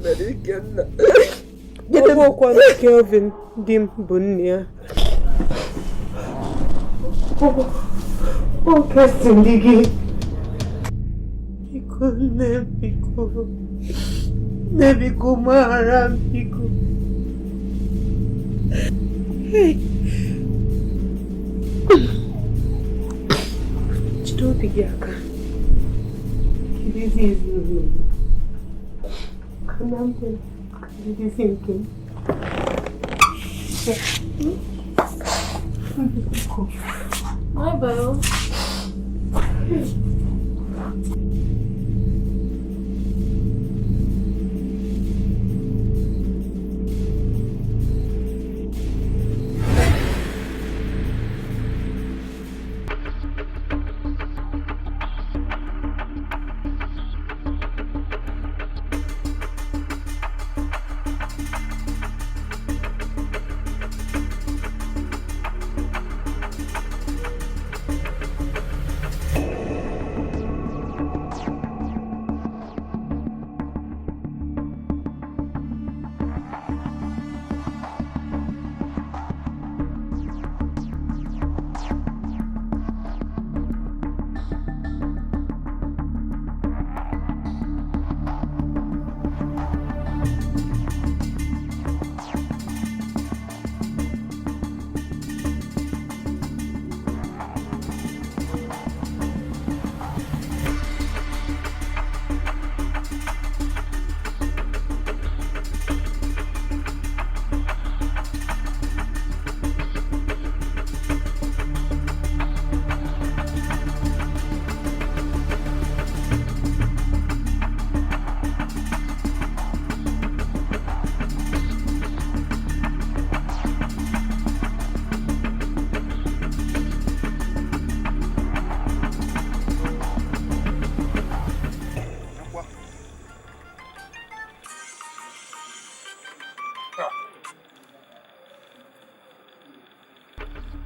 Speaker 9: mere Ikenna. Ọkwa Kelvin di m bụ nne ya. O Kirsten di gị. Biko nne biko. Nne biko maghara m biko. Jide obi gị aka. Kirizi ezinụlọ. Kana m kirizi nke m. Bye bye.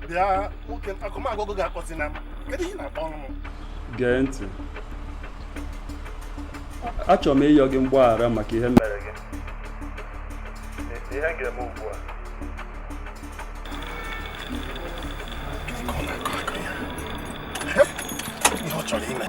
Speaker 2: bịa nwoke agụmagụgụ ga-akpọzi na kedu ihe na-akpọ ọnụ m
Speaker 7: gee ntị achọrọ m ịyọ gị mgbaghara maka ihe mere gị ihe ga-eme ugbu a
Speaker 2: ihe ọ chọrọ ime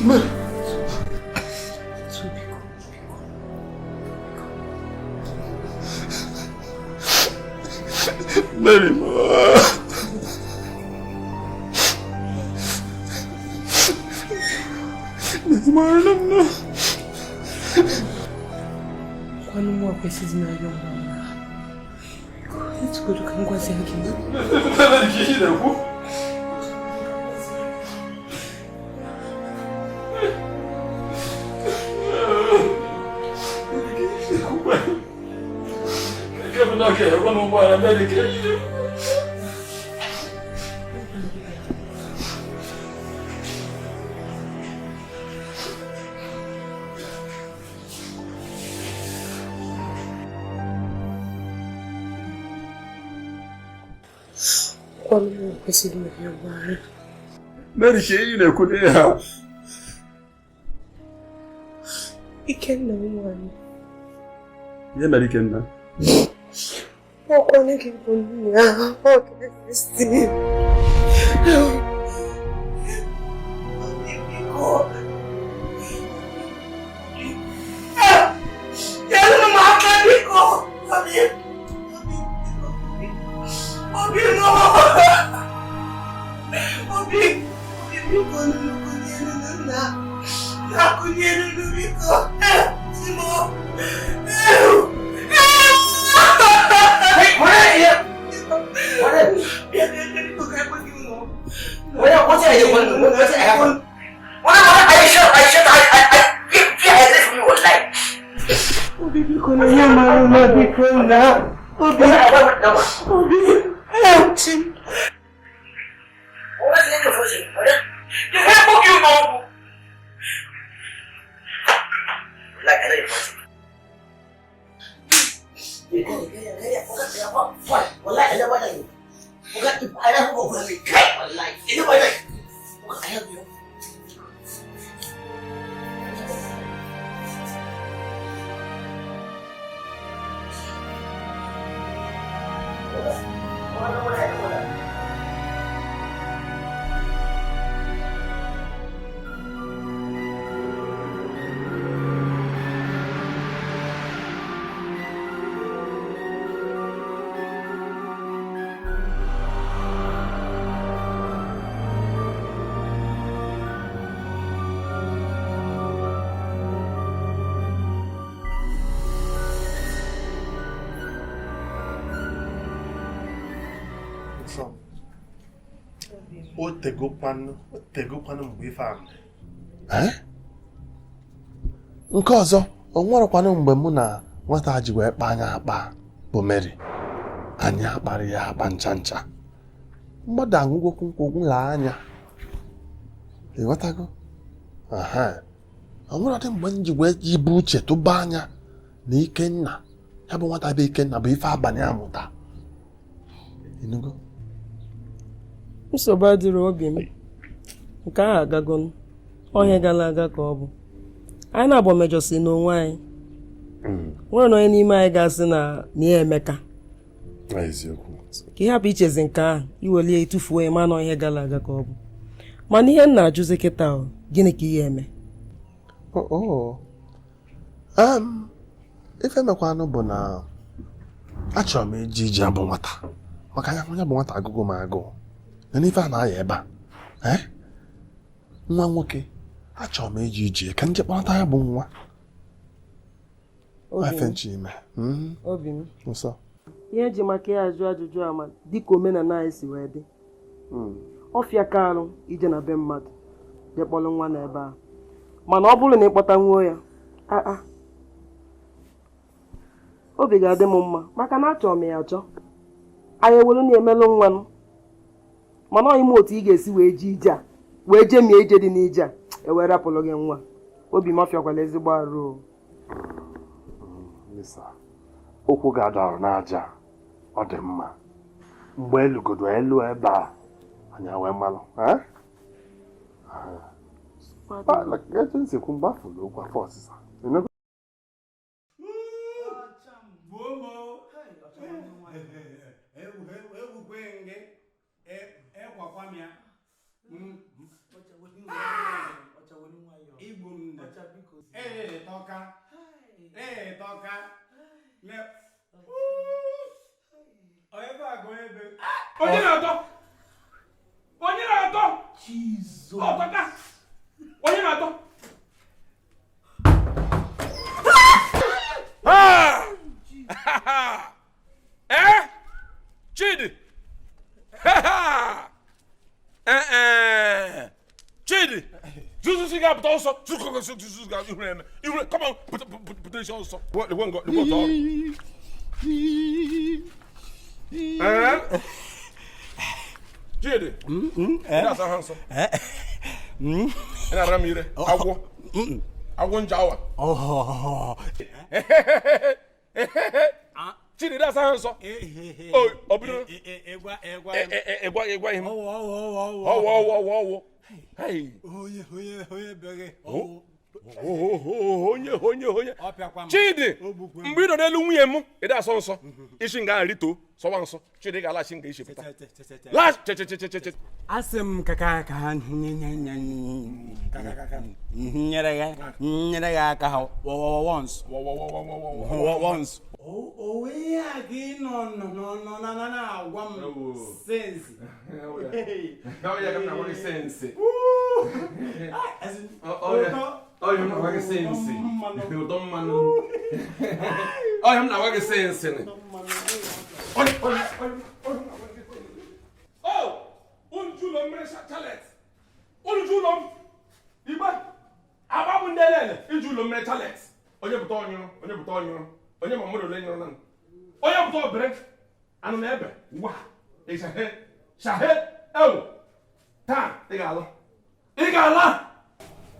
Speaker 2: Mary,
Speaker 9: Quando uma precisa me ajudar, escuta que eu não consigo aqui. Quando eu consigo me ajudar.
Speaker 2: Mary, cheio, né? Cuidado.
Speaker 9: Ikenna, mano.
Speaker 2: E a Mary, Ikenna?
Speaker 9: Quando é que eu vou me assistir?
Speaker 3: Ele não mata, Nico! Obi, não! Obi, quando não conheço, não. Já conheço, não ficou. Simão!
Speaker 11: otegokwanụ mgbe ife ahụ nke ọzọ o nwerekwanụ mgbe mụ na nwata ji wee kpa anya akpa bụ Mary anyị akparị ya akpa ncha ncha mmadụ aṅụgwokwu nkwụ la anya ịghọtago o nwere ọdị mgbe m ji wee jibu uche tụba anya na Ikenna ya bụ nwata bụ Ikenna bụ ife abalị amụta ịnụgo
Speaker 9: nsogbu adịrị obi m nke ahụ agago ọhịa gara aga ka ọ bụ anyị na-abụ mejọsi n'onwe anyị nwere na onye n'ime anyị ga-asị na ya emeka
Speaker 11: eziokwu
Speaker 9: ka ị hapụ ichezi nke ahụ iwelie ịtụfuo ya ma na ọhịa gara aga ka ọ bụ mana ihe m na-ajụzi kịta gịnị ka ihe eme
Speaker 11: ife mekwanụ bụ na achọrọ m iji ije abụ nwata maka ya onye bụ nwata agụgụ m agụụ na n'ife a na-aya ebe a nwa nwoke achọrọ m iji ije ka nje kpọrọta ya bụ nwa
Speaker 9: obi m nsọ ihe ji maka ya ajụ ajụjụ ama dịka omenala anyị si wee dị ọfịa ka arụ ije na be mmadụ je kpọrọ nwa n'ebe ahụ mana ọ bụrụ na ịkpọta nwuo ya obi ga-adị m mma maka na achọrọ m ya achọ anyị ewelu na-emelụ nwanụ mana ọ ime otu ị ga-esi wee je ije a wee jee mie ije dị n'ije a ewee rapụrụ gị nwa obi m ọfịakwala ezigbo arụ
Speaker 11: okwu ga-adarụ n'aja ọ dị mma mgbe elugodo elu ebe a anya wee malụ etu nsikwu mgbafụrụ okwu afọ ọsịsa
Speaker 1: Onye na-atọ. Onye na-atọ. Jesus. Ọtọka. Onye na-atọ. Chidi. Chidi. Jesus got but also come on, put this also. What the one got the water. Chidi. That's a handsome. And I ramire. I won't jaw. Oh. Chidi, that's a handsome. Oh, Obino. Hey. Onye. Chidi. Mbido na elu nwunye m. Ida asọ nsọ. Ishi nga rito. Sọwa nsọ. Chidi ga ala shi nga ishi pụta. Last.
Speaker 12: Asem kaka nyere ga aka once. Oh, yeah, again, no, agwa m sense.
Speaker 1: Now you're going to work sense. Oh, you're not working sense. You don't man. Oh, I'm not working sense. Oh, Unjulom Mesha Chalet. Unjulom. Iba. Ababundelele. Unjulom Mesha Chalet. Onye butonyo. Onye mamodo le nyo nan. Onye buto Ebere. Anu na ebe. Wa. E shahe. Ewo. Ta, igala.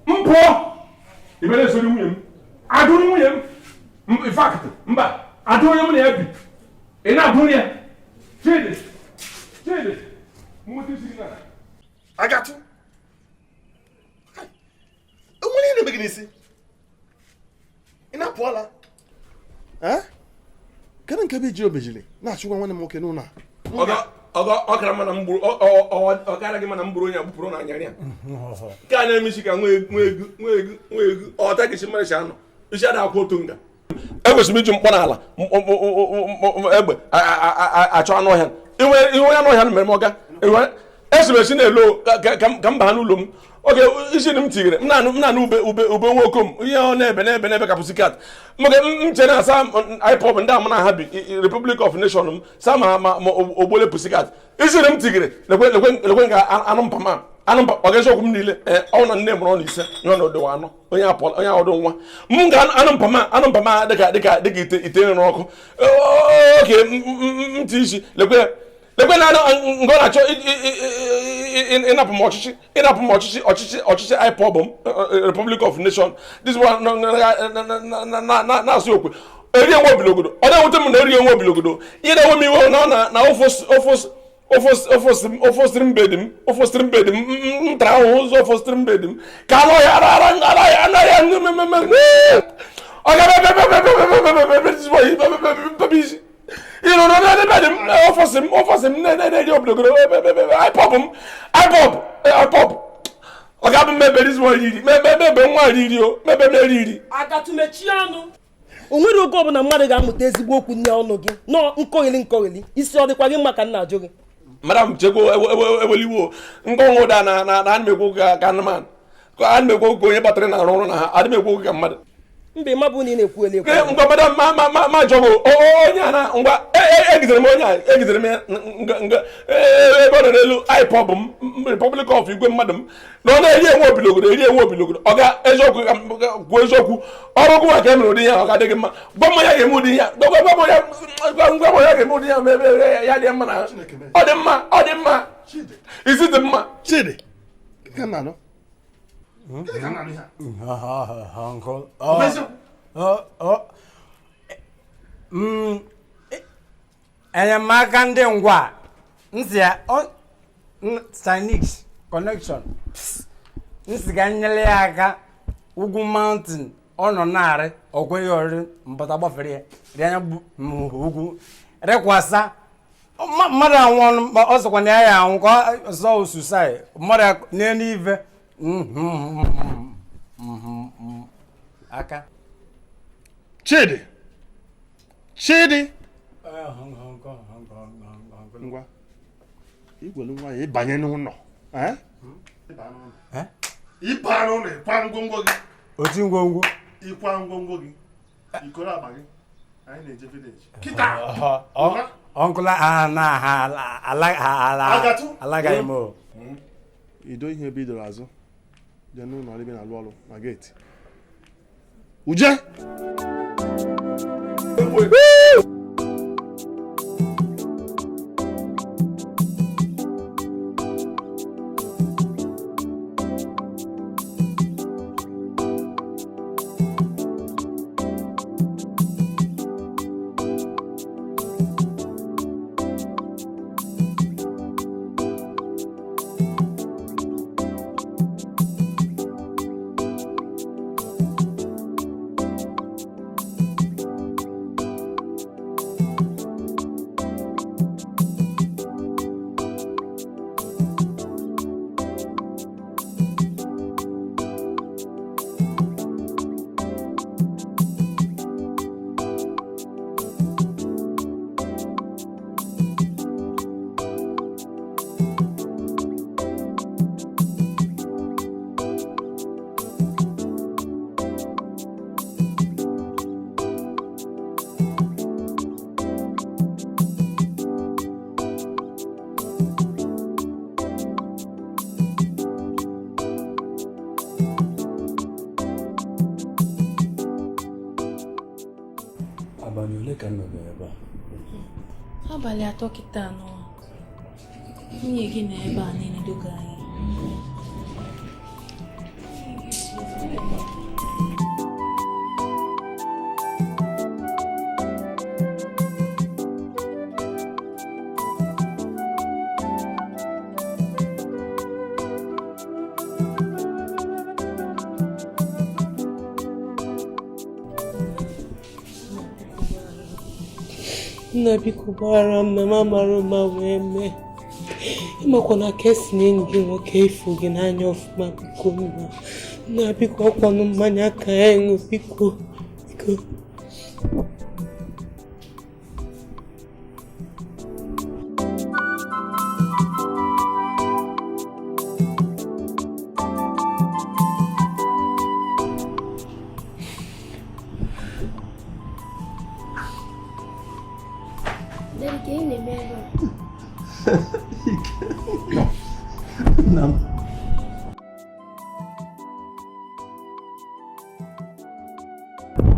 Speaker 1: Mpo. Ibele so ni nwunye. Adu ni nwunye. In fact, mba. Adu ni nwunye ebi. Ina adu ni. Chidi. Muti sigina. Agatu.
Speaker 11: Onwere ine begin isi. Ina poala. Kedu nke be ji obejile na-achụgwa nwanne m nwoke n'ụlọ
Speaker 1: ọ kara mana mburu ọ gara gị mana mburu onye agbupụrụ na anyarị ya nke a na-emesi ka nwe egu ọta gị si mmarịcha anụ isi ada akwụ otu nga ekwesịrị iji mkpọ n'ala egbe achọ anụ ọhịa iwe onye anụ ọhịa mere m ọga esimesi na-elo ka mba ha n'ụlọ m oge isi m tigere m na-anụ ube nwoke m ihe ọ na-ebe ka pusikat mgbe m chere na sa ipop ndị ama na ha bi Republic of Nation m sa ma ogbole pusikat isi m tigere lekwe nga anụ mpa ọ ga-esi okwu m niile ọ na nne mụrụ n'ise nye na odewa anọ onye ọdụ nwa m ga anụ mpa ma dịka ite nri n'ọkụ oke ntị isi lekwe na ngo na-achọ ịnapụ m ọchịchị IPOB m Republic of Nation this one na-asụ okwe eri enwe obilogodo ọ na-ewute m na eri enwe obilogodo ihe na-enwe m iwe na ofosiri mbedi m ntara ahụhụ ụzọ ofosiri mbedi m ka anụ ọhịa anaghị ọ ga-ebe isi you know, offers him, IPOB. I got maybe this one, maybe
Speaker 9: I got to make you. Onwere oge ọbụla mmadụ ga-amụta ezigbo okwu nne ọnụ gị nọ nkọgheli isi ọ dịkwa gị maka nna ajụ gị
Speaker 1: madam chego eweliwo ngọnwụ da na anmegwo ka anụmanụ ka anmegwo onye batara na arụ ọrụ na ha adịmegwo ka mmadụ
Speaker 9: mbe mabụ na ị na-ekwu ele
Speaker 1: ngwa madam ma jogo onye ana ngwa egizere m nga ebe ọ nọ n'elu IPOB m Republic of Igwe mmadụ m na ọ na-eri enwe obilogodo ọ ga eziokwu kwuo eziokwu ọrụ gụ maka emere ụdị ya ọ ga-adịghị mma gbọmọ ya ga-eme ụdị ya ngwa ya ga-eme ụdị ya ma ebe ya dị mma na ọ dị mma isi dị mma
Speaker 11: Chidi
Speaker 12: enyemaka ndị ngwa nsị ya Chinese connection nsị ga nyere ya aka ugwu mountain ọ nọ narị ọgwe ya ọrụ mbata gbafere ya dị anya ugwu rekwasa mmadụ anwụ ọ sịkwa na ya anwụ ka ọsọ osusai mmadụ n'eluive aka
Speaker 11: Chidi ngwa igwelu nwa ya ịbanye n'ụlọ ịba n'ụlọ ịkwa ngwongwo gị
Speaker 12: otu ngwongwo
Speaker 11: ịkwa ngwongwo gị ikoro akpa gị anyị na-eje village kịta
Speaker 12: ọnkụla alagaghị m
Speaker 11: ido ihe bidoro azụ jee n'ụlọ ebe na-alụ ọrụ na geeti uje
Speaker 7: abalị ole ka nọ ebe a?
Speaker 14: Abalị 3 kịta nọ. Nwunye gị nọ ebe a na-enedoga anyị.
Speaker 9: Nna biko gbara m na mama mara wee mee ịmakwa na ka esi na enyi gị nwoke ifo gị n'anya ọfụma biko nna biko ọkwanụ mmanya ka ya ṅụ biko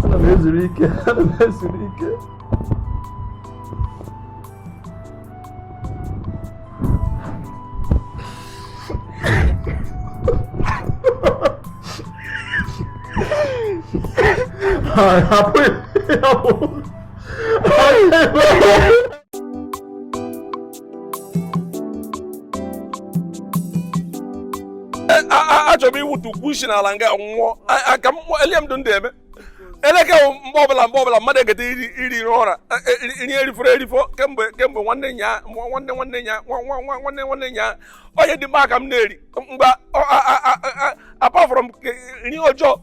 Speaker 7: Ana m ezuru ike.
Speaker 2: achọrọ m iwutu ukwu isi n'ala nga nwụọ aka m elie m ndụ ndị eme eleke mgbe ọbụla mmadụ egete iri ụra erifọrọ erifọ kemgbe nwanne nya onye dị mma aka m na-eri mgbe apart from nri ọjọọ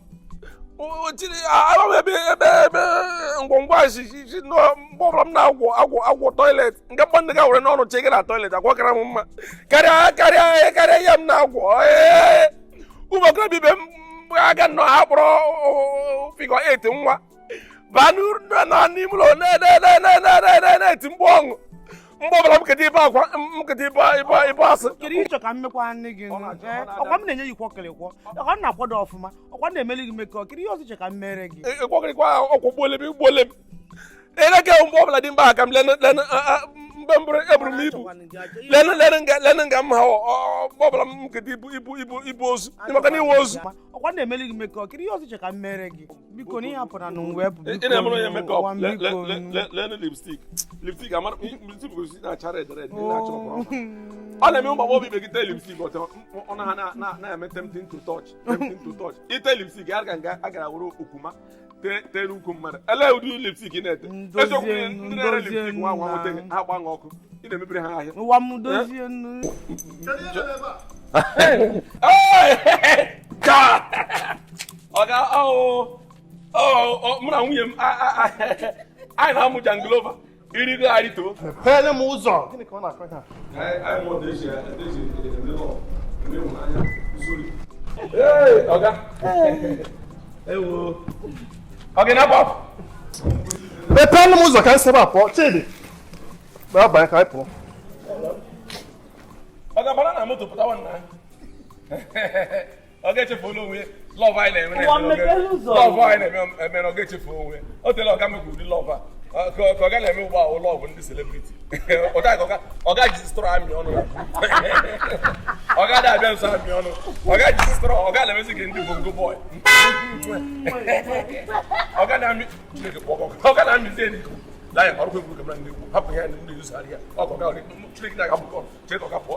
Speaker 2: ebe ngwongwo mgbe ọbụla m na-agwọ toilet nke mgbe ndị ga were n'ọnụ chege na toilet agwakara m mma karịa ya m na-agwọ ụmụ okorobịa ibe m aga nnọọ ha kpọrọ figọ 8 nwa baa n'ime ụlọ na-eti mgbe ọṅụ mgbe ọbụla m keta ibe akwa m keta ibe asị
Speaker 3: kedu ịchọ ka m mekwa nne gị ọkwa m na-enye gị kwọkịrịkwọ ọkwa m na-akwado ọfụma ọkwa m na-emeli gị mekọ kedu ihe ọzọ ịchọ ka m mere gị
Speaker 2: kwọkịrịkwa ọkwụ gbuole m eleke mgbe ọbụla dị mba aka m mgbe mbụrụ eburu m ibu lene nga m ha mgbe ọbụla m nketa ibu ozu maka na iwe ozu
Speaker 3: ọkwa na-emeli gị mekọ kedu ihe ọzọ ịchọ ka m mere gị biko na ihe hapụra na wepụ
Speaker 2: ị na-emere onye mekọp lene lipstik na-achara ederede ọ na-eme ụmụ agbọghọ ibe gị tee lipstik ọ na ha na-eme tempting to touch ite lipstik a gara were okwuma tee n'ukwu mmadụ ele ụdị lipstik na-ete eziokwu ndị na-ere lipstik nwa nwote ha gba ọkụ ị na-emebiri ha ahịa
Speaker 3: ụwa m dozie nnu
Speaker 2: mụ na nwunye m anyị na-amụ janglova
Speaker 1: Iri go ari to.
Speaker 2: Pele m ụzọ. Gịnị ka ọ na-akọ ha?
Speaker 1: Ai mo de je de lo. Me mo na ya. Sorry. Hey, oga. Ewo. Oga na pop.
Speaker 2: Pele m ụzọ ka nsebe apọ. Chidi. Ba ba ka ịpụ.
Speaker 1: Oga bana na moto pụta wan na. Oga chefu onwe. Love I na-eme. Love I na-eme oga chefu onwe. O tele oga me good love. Ka oga na-eme ụgbọ ahụ love ndị celebrity. Oga ji stro ami ọnụ. Oga da-abịa nso ami ọnụ. Oga ji stro, oga na-emesi gị ndị bongo boy. Oga na-amị Oga na-amị ndị Lion, ọrụ kwekwu kamera ndị egwu. Hapụ ya ndị yuzu arịa. Ọkọ ga ọrụ Chineke na-aga bụkọ. Chineke ọga pụọ.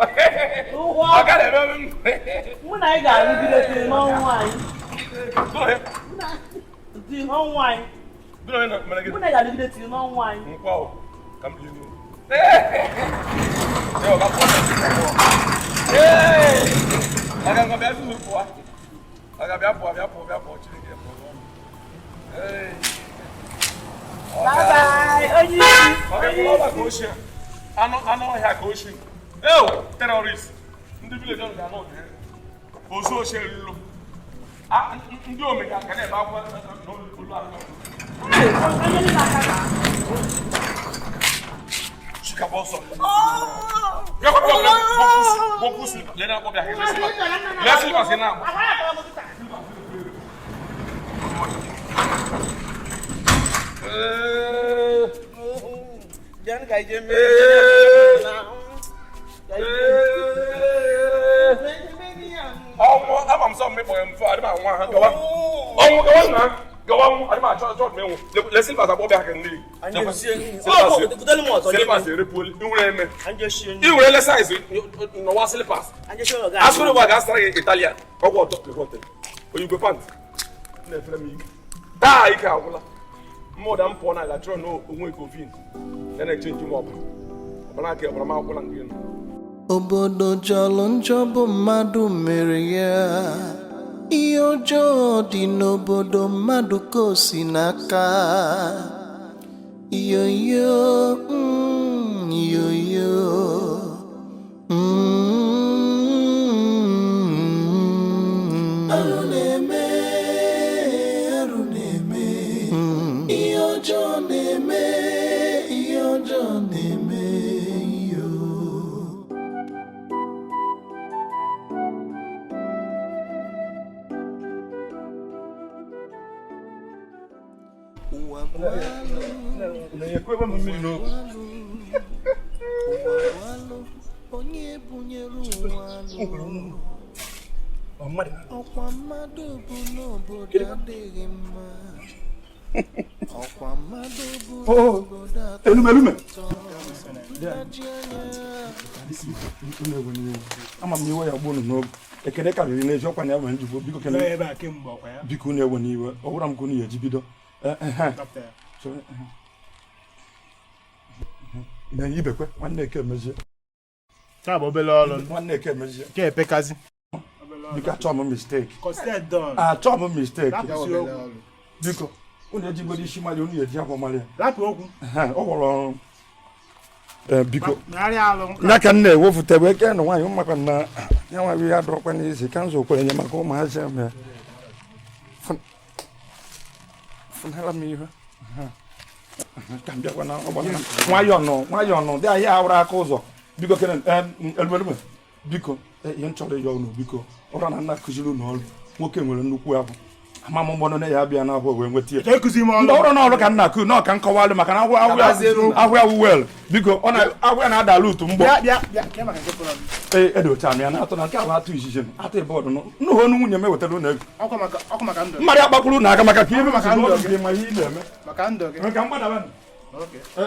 Speaker 1: Oga na-eme m.
Speaker 3: Mụ na anyị ga-arụgide n'ọnwa anyị. Dị n'ọnwa anyị. Mụ na ga-adịgide tiri n'ọnwa anyị.
Speaker 1: Nkwa o, ka m bienu. Ọga pụọ. Aga ngwa bịa zuru pụọ. Aga bịa pụọ Chineke pụọ.
Speaker 3: Bye bye, onye isi.
Speaker 1: Anụ ọhịa ka oshi. Ew, terrorist. Ndị village ọrụ ga-anọ ọdụ ya. Ozu ochie lulu. Ndị omega ka na-ebe akwa n'olu ahụ. Chikapa ọsọ. Ya kwa bọkụ slip. Lena akpọ bịa. Lea slippers gị na-agba.
Speaker 3: Jangan kayak jeme.
Speaker 1: Oh, I'm sorry, I'm sorry. I don't want to go on. Oh, go on now. Go on. I don't want to me. Let's see what I'm back in the. Slippers, repol. You will size. No one slippers. As for what I started Italian. Oh, what the hotel? Oh, you go pant. Never me. Da, I can't. More than porn, I try no onwe COVID. Then I change you up. But I can't. But I'm out for again.
Speaker 15: Obodo jọrọ njọ bụ mmadụ mere ya. Ihe ọjọọ dị n'obodo mmadụ ka o si n'aka. Yoyo, yoyo. Arụ na-eme. Ihe ọjọọ na-eme. Onye bunyere ụwa ọkwa mmadụ bụ n'obodo adịghị mma. Ọkwa mmadụ bụ n'obodo
Speaker 8: elume ama m iwe ya gbunu n'oge ekene karịrị n'ezi ọkwa na ya nwere njikwa biko kene biko na-ewe n'iwe ọ bụrụ m ka unu ya eji bido na ibekwe nwanne eke emezie
Speaker 2: taa bụ obele ọrụ
Speaker 8: nwanne eke emezie
Speaker 2: ke epekazi
Speaker 8: biko achọ m mistake achọ m mistake biko unu ejigoro isi mali unu eji akwa mali
Speaker 2: rapụ okwu
Speaker 8: ọ gwọrọ ọrụ biko ya ka m na-ewefute eke na nwaanyị mmakwa na ya nwabi ya dọkwa n'isi ka nzọ kwere nye maka ụmụazị eme funara m ihe ka m bịakwa na ọgbana nwayọọ nọ dị ahịa awụrụ aka ụzọ biko kene elumelume biko ihe m chọrọ ịyọ unu biko ọrụ na nna kụziri unu ọrụ nwoke nwere nnukwu ahụ ama m mgbọnọ na ya abịa n'ahụ wee nweta ya ndị ọrụ n'ọrụ ka nna kụ na ọka nkọwalụ maka na ahụ ya wel biko ahụ ya na-adala utu mgbọ edocha m ya na-atụ na nke ahụ atụ izizi atụ bọọdụ nnụhụ onu nwunye m ewetara unu ego mmadụ akpakwuru na aka maka ka ibe maka gị ma ihe ị na-eme maka mgbadaba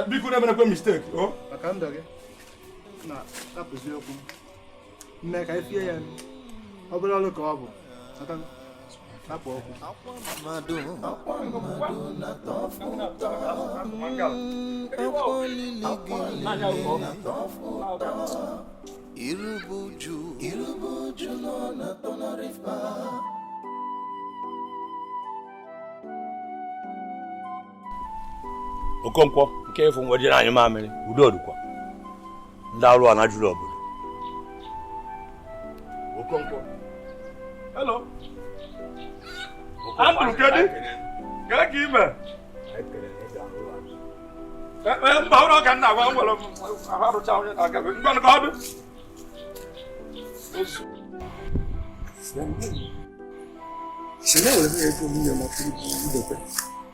Speaker 8: biko na-emerekwe mistake
Speaker 2: maka ndụ gị na tapụzi okwu mme ka efie ya ọ bụrụ ọrụ ka ọ bụ tapụ okwu
Speaker 15: Irubuju nọ na Tonarifa.
Speaker 16: Okonkwo nke efu nwejere anyị mamịrị udo dịkwa ndị arụ a na jụrụ obodo.
Speaker 8: Okonkwo. Hello. Andrew Kedi. Kede ka ime. Mba ụlọ ka nna agwa nwere arụcha onye na-agabe ngwanụ ka ọ dị.
Speaker 6: Sene wale vile tu mimi na kitu ndope.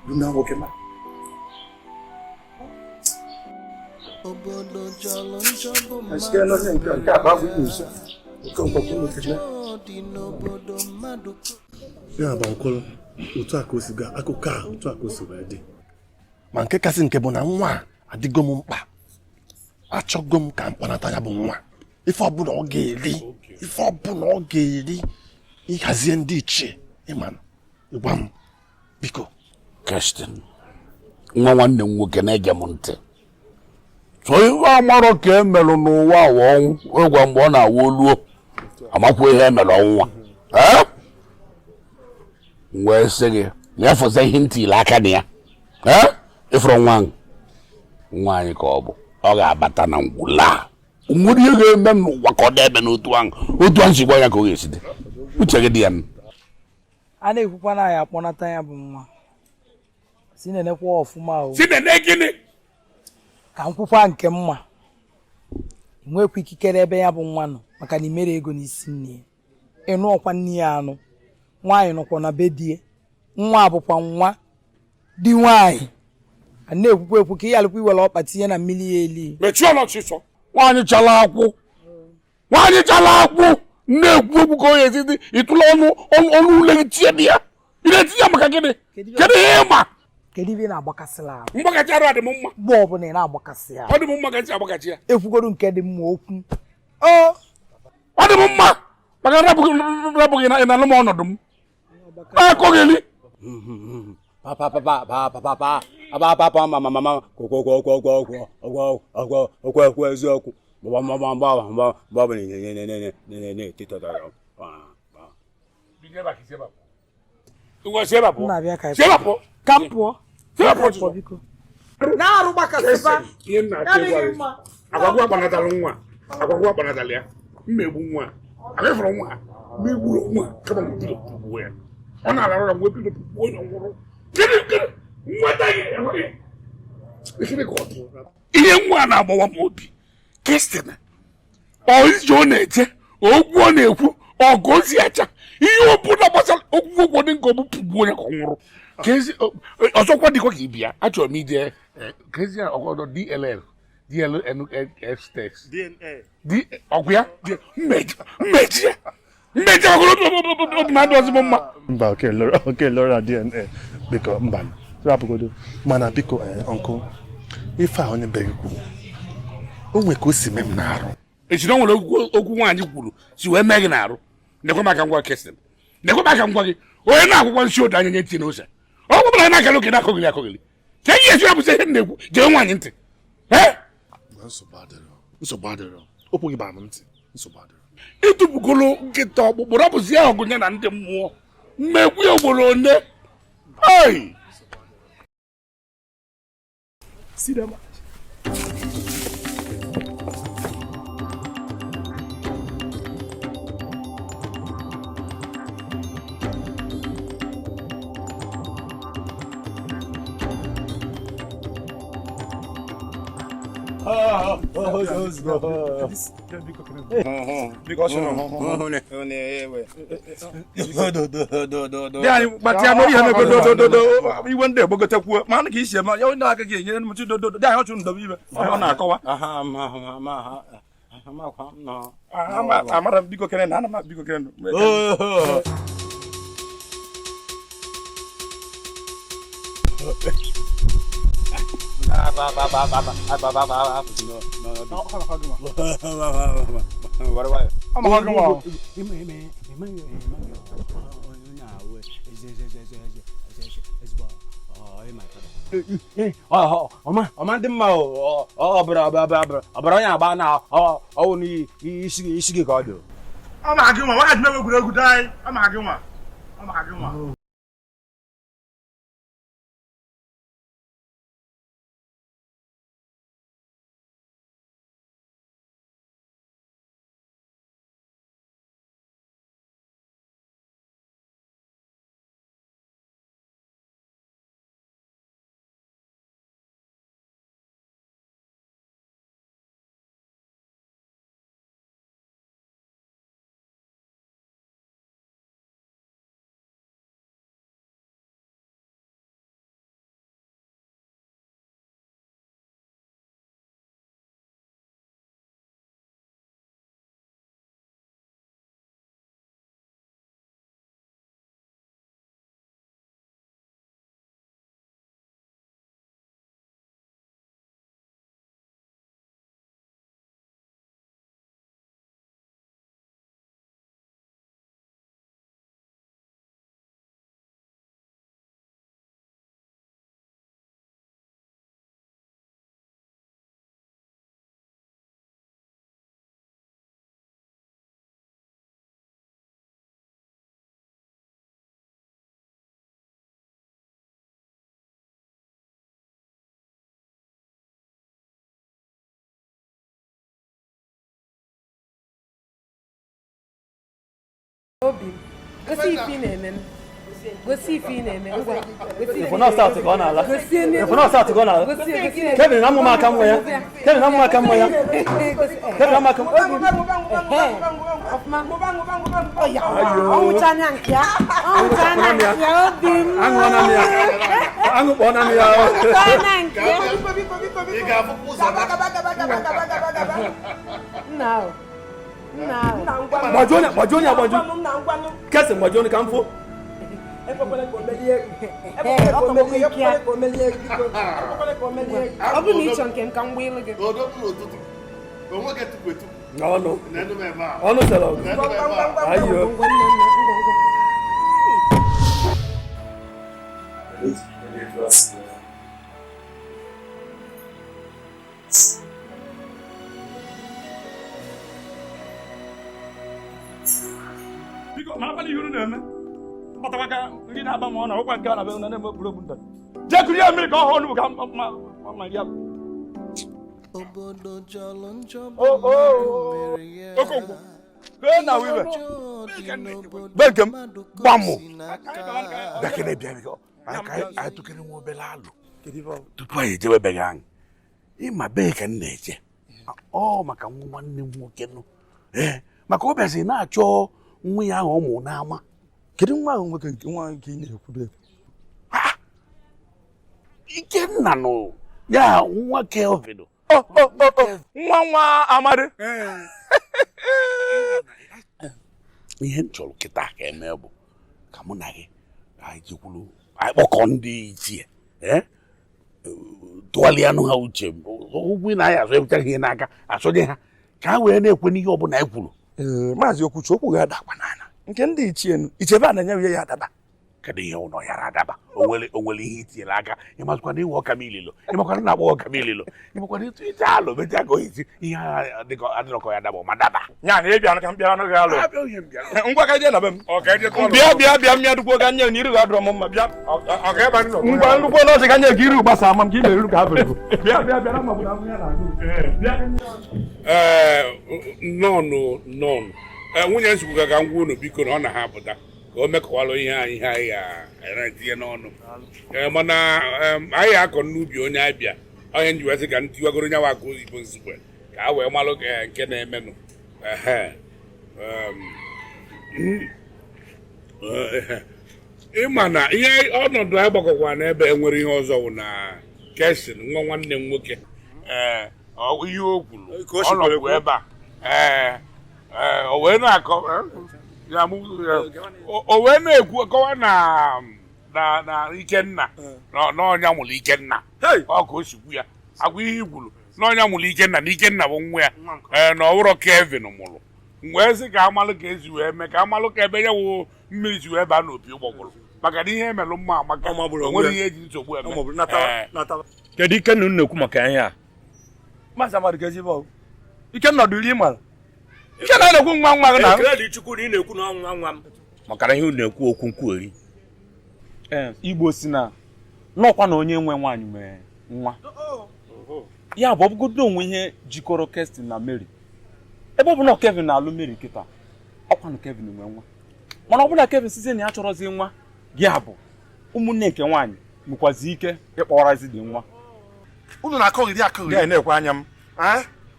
Speaker 6: Duna woke ma.
Speaker 15: Obodo jọlọ njọ bụ
Speaker 6: Asikia no nke a ba bu yusa. Okonkwo ko kele.
Speaker 15: n'obodo mmadụ.
Speaker 11: Ya bụ nkolo otu aka o si ga akụkọ a otu aka o si wee dị. Ma nke kasị nke bụ na nwa adịgo m mkpa. Achọgo m ka mkpanata ya bụ nwa. Ife ọbụla ọ ga-eri ịhazie ndị ichie ịmana ịgwa m biko.
Speaker 5: Kirsten, nwa nwanne m nwoke na-ege m ntị. So ihe amarọ ka emelụ n'ụwa awa ọnwụ ịgwa mgbe ọ na-awa oluo amakwa ihe emelụ ọnwụnwa. Wee sị gị na ya fọza ihe ntị ile aka na ya. Ịfụrụ nwa anyị ka ọ bụ ọ ga-abata na ngwụla. Nwere ihe ga-eme m n'ụwa ka ọ dị ebe n'otu ahụ si gwa ya ka ọ ga-esi dị. Uche gị dị ya.
Speaker 3: A na-ekwukwa na ya akpọnata ya bụ nwa. Si na-enekwa ọfụma o.
Speaker 6: Si na-ene gịnị?
Speaker 3: Ka nkwukwa nke mma. Nwekwa ikikere ebe ya bụ nwa nọ maka na imere ego n'isi nne. Ịnụ ọkwa nne ya anụ. Nwaanyị nọkwa na be die. Nwa abụkwa nwa di nwaanyị. A na-ekwukwa ekwu ka ihe alụkwa iwere ọkpa tinye na mmiri ya eli.
Speaker 6: Mechie ọnụ ọchịchọ.
Speaker 5: Nwaanyị chala akwụ na-ekwu okwu ka onye ezi ịtụla ọnụ ule gị tie dị ya. Ị na-etinye ya maka gịnị? Kedu ihe ịma?
Speaker 3: Kedu ibe na-agbakasịla ahụ?
Speaker 6: Mgbakachi arụ adị m mma.
Speaker 3: Mgbe ọbụla ị na-agbakasị ya.
Speaker 6: Ọ dị m mma ka ntị agbakachi ya.
Speaker 3: Ekwugoro nke dị mma okwu.
Speaker 5: Ọ dị m mma maka rapụghị na alụm ọnọdụ m. Akọghịli.
Speaker 4: Okwu eziokwu.
Speaker 3: Na-arụ gbakasịba.
Speaker 6: Agwagwa gbanatala nwa. Agwagwa gbanatala ya. Mmegbu nwa. Agafere nwa. Mmegbu nwa. Kama m bido pụgbuo ya. Ọ na-alarụ ya mgbe bido pụgbuo ya nwụrụ. Gịnị nweta gị enweghị. Ihe nwa na-agbawa m obi. Kirsten, ije ọ na-eje, okwu ọ na-ekwu, ọgụ ozi acha, ihe ọ bụla gbasara okwu ụgwọ dị nke ọ bụ pụgbuo ya ka ọ nwụrụ. Ọzọkwa dịkwa ka ibia, achọrọ m ije kezi ọgọdọ DLNS test. Ọgwụ ya mmeji ọgọdọ mmadụ ọzọ mma.
Speaker 11: Mba oke lọra DNA biko mba rapụgodo mana biko ọnkụ ife a onye be gị kwuru o nwe ka o si mee m n'arụ.
Speaker 6: Echi na nwere okwu nwaanyị kwuru si wee mee gị n'arụ. Nekwa maka ngwa Kirsten. Nekwa maka ngwa gị onye na-akwụkwọ nsi odo anya nye ntị n'ose. Ọ gwụbara na-akara oke na-akọgịrị akọgịrị. Ka ihe esi abụzi ihe m na-ekwu jee nwaanyị ntị.
Speaker 11: Nsogbu adịrọ okwu gị bara m ntị nsogbu adịrọ.
Speaker 6: Ịtụpụgolo nkịta ọkpụkpụ rapụzi ya ọgụ nye na ndị mmụọ mmegbu ya ugboro one.
Speaker 8: Iwe ndị egbogotekwuo ma ka isi eme ya onye aka ga-enyere m chi dododo dị anyị ọchụ ndọba ibe ọ na-akọwa amara m biko kere na ana m biko kere
Speaker 12: ọma ndị mma ọbara onye agba na ọwụ n'isi gị ka ọ dị.
Speaker 8: Ọ ma gị nwa nwaanyị na egwuregwu dị anyị ọ ma gị nwa
Speaker 9: obi gosi ife ị na-eme gosi ife ị na-eme ngwa
Speaker 7: If not start to go now. If not start to go now. Kevin, I'm not coming here. Kevin, I'm not coming here. Kevin, I'm not coming.
Speaker 9: Oh ya. Oh chanya nkia. Oh chanya nkia obi.
Speaker 7: Angu bona mi ya.
Speaker 9: Chanya nkia. Now.
Speaker 7: Bajonia. Kesi Bajonia kamfo. No. Oh, no, sir.
Speaker 8: Batawaka ndi na ba mo na okwa ga na be na na maburo bunta jekuri amiri ka ho nu ka ma ya
Speaker 15: obodo jolo njo
Speaker 8: okongo na wiwe belkem bamu dakene bia biko ai tukene mo belalu kedivo tutu ai jewe begang ima be kan neje maka nwanne nwoke no maka obezi na acho nwa ya ho mu na ama kedu nwa ahụ nwoke nke nwa nke ị na-ekwudo Ikenna no ya nwa Kelvin nwa Amadi ihe nchọrọ kịta ka eme bụ ka mụ na gị anyị jikwuru anyị kpọkọ ndị ichie tụgharịanụ ha uche ụgwụ na anyị azụ ekwuchaghị ihe n'aka asọnye ha ka ha wee na-ekwe n'ihe ọbụla anyị kwuru maazị Okwuchi okwu ga-adakwa n'ala nke ndị ichie ichebe a na-enye ya adaba kedu ihe ụlọ ya adaba onwere ihe itinyere aka ịmazụkwa na iwe ọka mililo ịmakwana na akpọ ọka mililo ịmakwana ịtụ ite alụ mecha ka ohizi ihe adịrọkọ ya adaba ma daba nya na ịbịa ka m bịa n'oge alụ ngwa ka ije na be m bịa mmịadukwu ga nye n'iru ga adọrọ m mma bịa ngwa ndukwu n'ọsị ka nye ka iru gbasa ama m ka ị na-eru ka ha bụrụ bịa na mma bụ na m ya na-agụ
Speaker 6: nọnụ nwunye nsogbu ga ngwa unu biko na ọ na ha apụta ka o mekọwalụ ihe anyị ga-etinye n'ọnụ mana anyị akọ n'ubi onye abịa onye nji wesị ka ntiwagoro nyawa aka oyibo nzugbe ka a wee malụ nke na-emenụ ịma na ihe ọnọdụ anyị gbakọkwa n'ebe enwere ihe ọzọ wụ na Kesin nwa nwanne m nwoke ihe o kwuru ọnọdụ ebe a o wee na-akọ o wee na-ekwu kọwa na Ikenna n'ọnya mụrụ Ikenna ọ ka o si kwu ya agwa ihe ikwuru n'ọnya mụrụ Ikenna na Ikenna bụ nwa ya na ọwụrọ Kelvin mụrụ wee sị ka amalụ ka ezi wee mee ka amalụ ka ebe ya wụ mmiri ji wee baa n'opi ụgbọgwụrụ maka na ihe emelụ mma amaka nwere ihe eji nsogbu eme
Speaker 8: kedu Ikenna na-ekwu maka ihe a Maazị Amadi ka ezigbo Ikenna dịrị ịmara Ike na-ekwu nwa gị na
Speaker 16: ekele Chukwu na ị na-ekwu na nwa m
Speaker 8: maka na ihe unu na-ekwu okwu nkwugheri Igbo si na n'ọkwa na onye nwe nwaanyị nwere nwa ya bụ ọbụgodo onwe ihe jikọrọ Kesin na Mary ebe ọ bụ na Kevin na-alụ Mary kịta ọkwa na Kevin nwere nwa mana ọ bụ na Kevin sizie na ya chọrọzi nwa gị abụ ụmụnne nke nwaanyị nwekwazi ike ịkpọrazi dị nwa
Speaker 2: unu na-akọghịrị akọghịrị
Speaker 8: na-ekwe anya m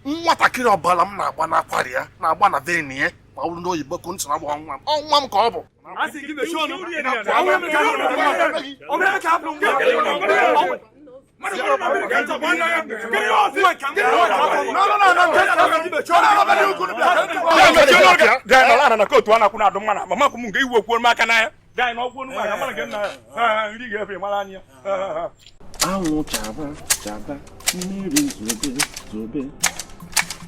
Speaker 2: nwatakịrị ọbara m na-agba n'akwari ya na-agba na vein ya ma ọ bụrụ ndị oyibo ka ntị na-agba nwa m ka ọ bụ
Speaker 8: na kootu a na-akwụ na-adụ mma na mama kwụ m nke iwu okwu m aka n'anya gaa na ọgwụ ọnụ maka mara nke nna nri ga-efe mara anya
Speaker 2: anwụ chaba mmiri zobe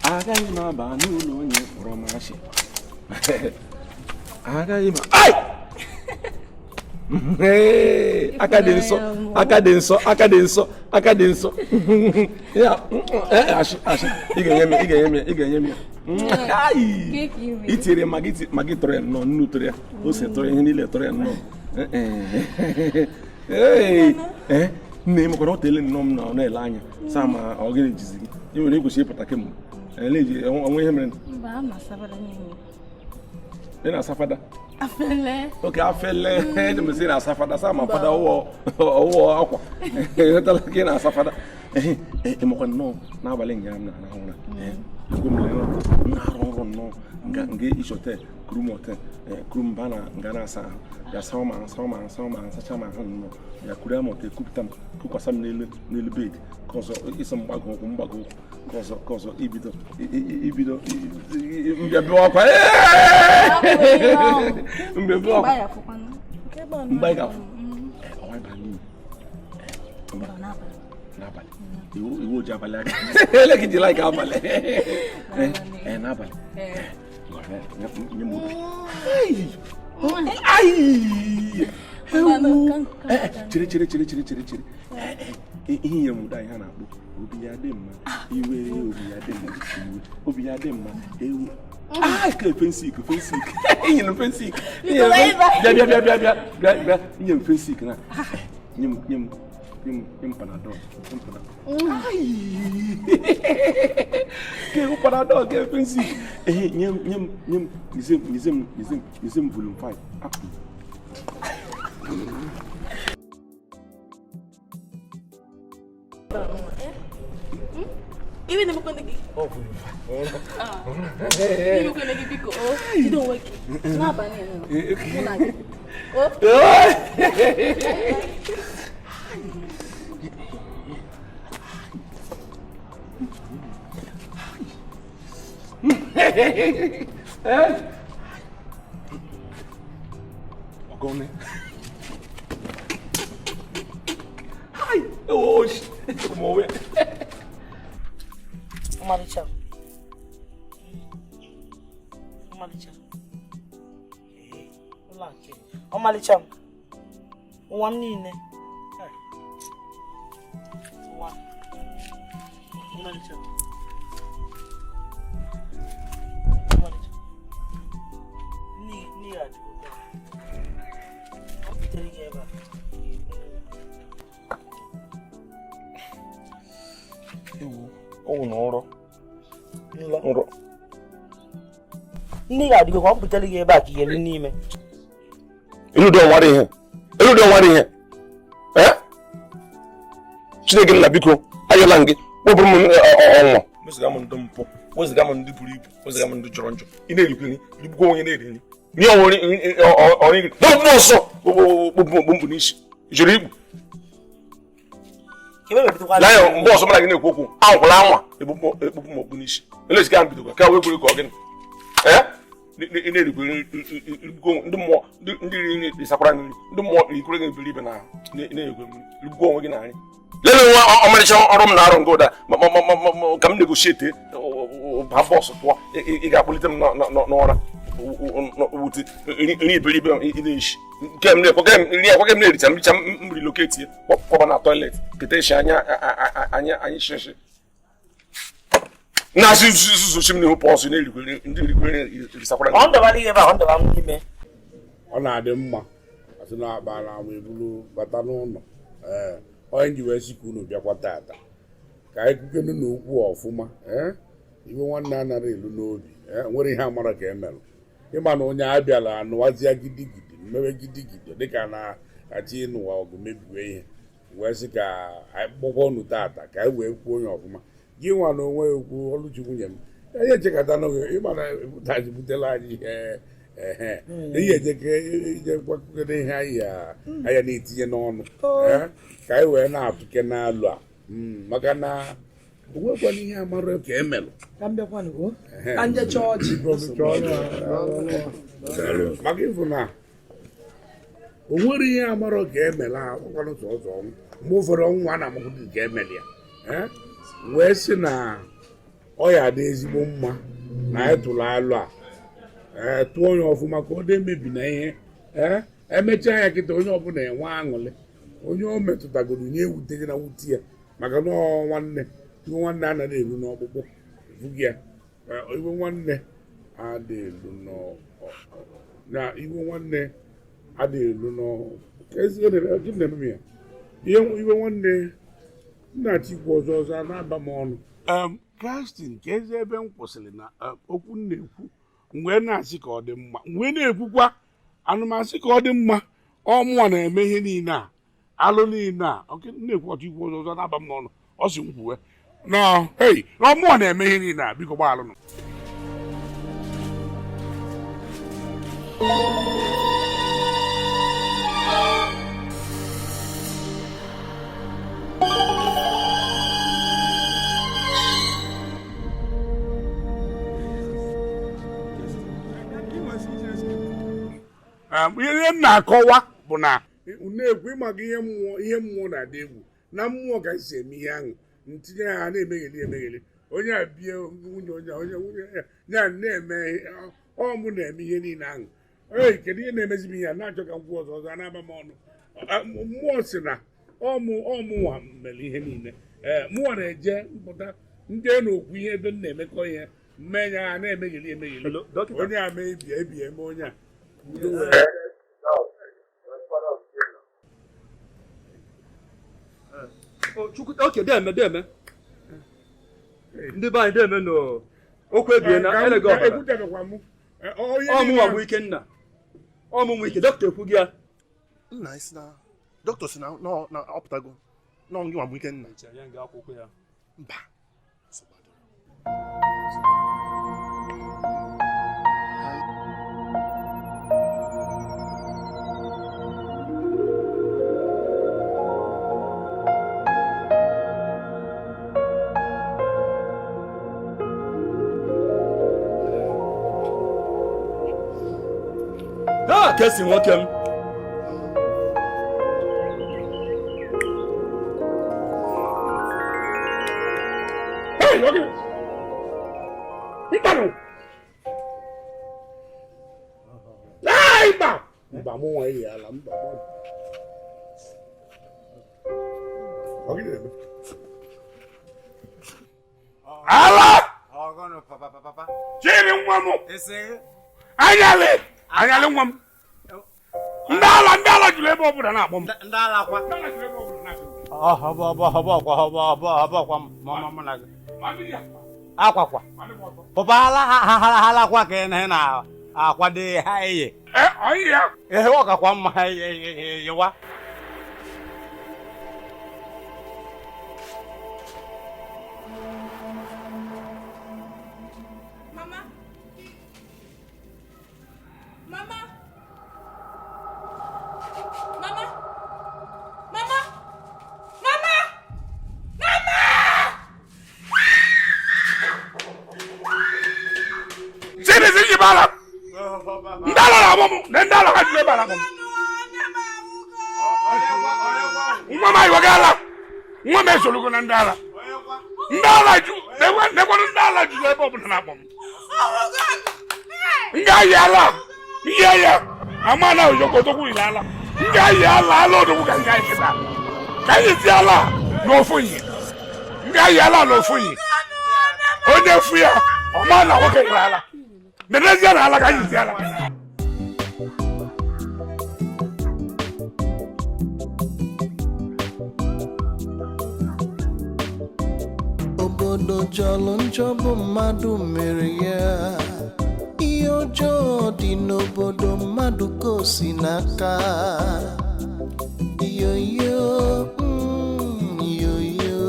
Speaker 2: agaghị m aba n'ụlọ onye kpọrọ m asị agaghị m aka dị nsọ asị ị ga-enye m ya itinyere magi tọrọ ya nnọọ nnu tọrọ ya ose tọrọ ihe niile tọrọ ya nnọọ nne m kwara otele nnọọ m na na-ele anya saa ma ọ gịnị jizi gị ị nwere ịkwụsị ịpụta kemgbe onwe ihe mere ị na-asa fada
Speaker 14: Afele.
Speaker 2: Okay, afele. Ede me say na safada sa ma fada wo akwa. Tala ke na safada. Mo ko no na bale nyam na hona. Ko me na ron no nge isote krumote krumbana ngana sa ya sama sa chama no ya kura mo te kupitam ku kwasam nele bed kozo isam mbago kozo ibido mbebe akwa mbebe akwa mbai ga awai bani nabali iwo jabala leki di like abale nabali Chiri. Ihe muda ya na-akpọ obi ya dị mma iwe obi ya dị mma ewu ka fensik ihe no fensik bịa ihe fensik na nyem panadol ke panadol ke fensik nyem nizem volume 5
Speaker 14: Iwi na mukunda gi. Oh, Iwi mukunda gi biko. You don't work. Na ba ni no.
Speaker 2: Ogone. Hi. Oh, come over.
Speaker 3: Omalicha. Omalicha. Ụwa m niile. Ụwa. Omalicha. Ni adị. Ọ bitere gị ebe a.
Speaker 2: Nrọ.
Speaker 3: Ndị ga-adịgo ka ọ pụtara gị ebe a ka ihe n'ime.
Speaker 2: Ilu dị ọnwa ihe. Chineke nna biko ayọla gị kpọbụrụ m ọnwa. Weziga m ndị mpụ, weziga m ndị buru ibu, weziga m ndị jọrọ njọ. Ị na-erikwe nri, iribukwa onye na-eri nri. Nye ọrụ ọsọ kpụmpụ n'isi. Jiri igbu. Layo mgbe ọsọ mara gị na-ekwu okwu anwụkwala anwa ekpukpu m okpu n'isi elezika m bidokwa ka wee gwere ka ọ gịnị ị na-erikwe ndị mmụọ ndị riri nri sakwara nri ndị mmụọ rikwere gị eberibe na na-egwe mmiri ribukwa onwe gị na nri lelee nwa ọmarịcha ọrụ m na-arụ nke ụda ka m negotiate ba bọsụ pụọ ị ga-akpọlite m n'ọra wute nri eberibe ị na-eshi nke m ekwaghị m na-ericha mricha m relocate ya kpọba na toilet keta eshi anyị shishi na-asị zuzochi m n'ihu pọsụ ndị rikwere risakwara
Speaker 6: ọ na-adị mma asị na akpa na ama ebulu bata n'ụlọ onye ji wee si ka unu bịakwa tata ka anyị kwukenu n'okwu ọfụma iwe nwanne anaghị elu n'obi nwere ihe amara ka emerụ ịma na onye abịala anụwazia gidigidi mmewe gidigidi dịka na-achị ịnụwa ọgụ mebiwe ihe wee sị ka anyị kpọkwa unu tata ka anyị wee kwuo onye ọfụma gị nwa na onwe ekwu ọlụchi nwunye m ihe echekata n'oge ịma na ebutaji butela anyị ihe ije gwakọkere ihe anyị na-etinye n'ọnụ ka anyị wee na-atụke n'alụ a maka na onwekwana ihe amara ka emelụ maka ịfụ na o nwere ihe amara ka emela akwụkwọ sọsọ mgbe ụfọdụ ọnwụ a na-amakwụdị nke emeli ya wee sị na ọ ya dị ezigbo mma na anyị tụrụ alụ a tụọ onye ọfụma ka ọ dị emebi na ihe emechaa ya kịta onye ọbụla enwe aṅụrị onye o metụtagoro nye ewuteghị na wuti ya maka na nwanne iwe nwanne anaghị elu n'ọkpụkpụ efughị ya iwe nwanne adịghị elu na-ememe ya iwe nwanne nna-achị ikwu ọzọ a na-aba m ọnụ Kristin ka ezi ebe m kwụsịrị na okwu na-ekwu mgbe na-asị ka ọ dị mma mgbe na-ekwukwa anụmasị ka ọ dị mma ọmụọ na-eme ihe niile a alụ niile a na-ekwu ọtụ ikwu ọzọ na-aba m n'ọnụ ọ si m kwuwe na ọmụọ na-eme ihe niile a biko gbaalụnụ ihe m na-akọwa bụ na na-ekwu ịmaka ihe mmụọ na-adị egwu na mmụọ ka esi eme ihe ahụ ntinye ha na-emegheli onye a bie nwunye onye ya na-eme ọmụ na-eme ihe niile ahụ kedu ihe na-emezi m ihe a na-achọ ka m kwuo ọzọ na-aba m ọnụ mmụọ si na ọmụnwa mere ihe niile mmụọ na-eje mpụta ndị na-okwu ihe ebe m na-emekọ ihe mmenya ha na-emegheli onye a mee ebie eme onye a
Speaker 8: oke deme ndị be anyị deme no okwu ebie na elego ọmụnwa bụ Ikenna ọmụnwa ike dọkịta ekwu gị ya
Speaker 11: nna isi na dọkịta si na ọpụtago na ọnwụ nwa bụ Ikenna mba
Speaker 8: kesi nwoke m
Speaker 6: mba mụ nwa eyi ala mba ala chiri nwa m anyalị nwa m ndị ala jụrụ ebe ọbụla na-akpọ m
Speaker 12: ndị ala kwa akwakwa pụpa halakwa ka ị na-akwado ha eye ehe ọkakwa mma yewa
Speaker 6: ndala la bomu ndala ka jule bala bomu nwa mai wagala nwa me solugo na ndala ju ne ko ndala ju le bomu na bomu nga yala yaya amana ojo ko to ku ilala nga yala lo do ka nga ikita kai ti ala no funyi nga yala lo funyi onye fuya amana wo ka ilala Menezia na ala ka yisi ala.
Speaker 15: Obodo jọlụ njọ bụ mmadụ mere ya. Ihe ọjọọ dị n'obodo mmadụ ka o si n'aka. Yoyo, yoyo.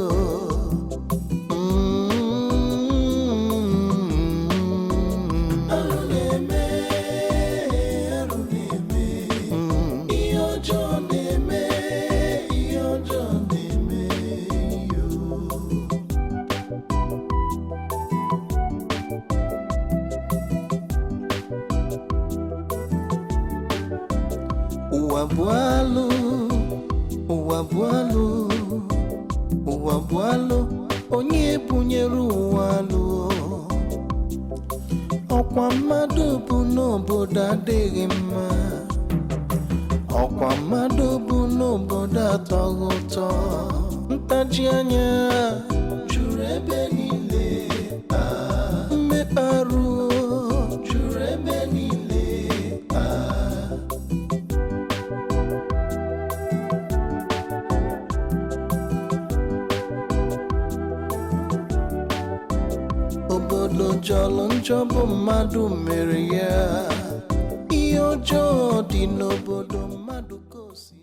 Speaker 15: Ụwa bụ alụ, onye bunyere ụwa alụ. Ọkwa mmadụ bụ n'obodo adịghị mma. Ọkwa mmadụ bụ n'obodo atọghị ụtọ. Ntaji anya juru ebe niile. Mmekparụ juru ebe niile. Obodo jọlụ njọ bụ mmadụ mere ya. Ihe ọjọọ dị dị n'obodo mmadụ ka o si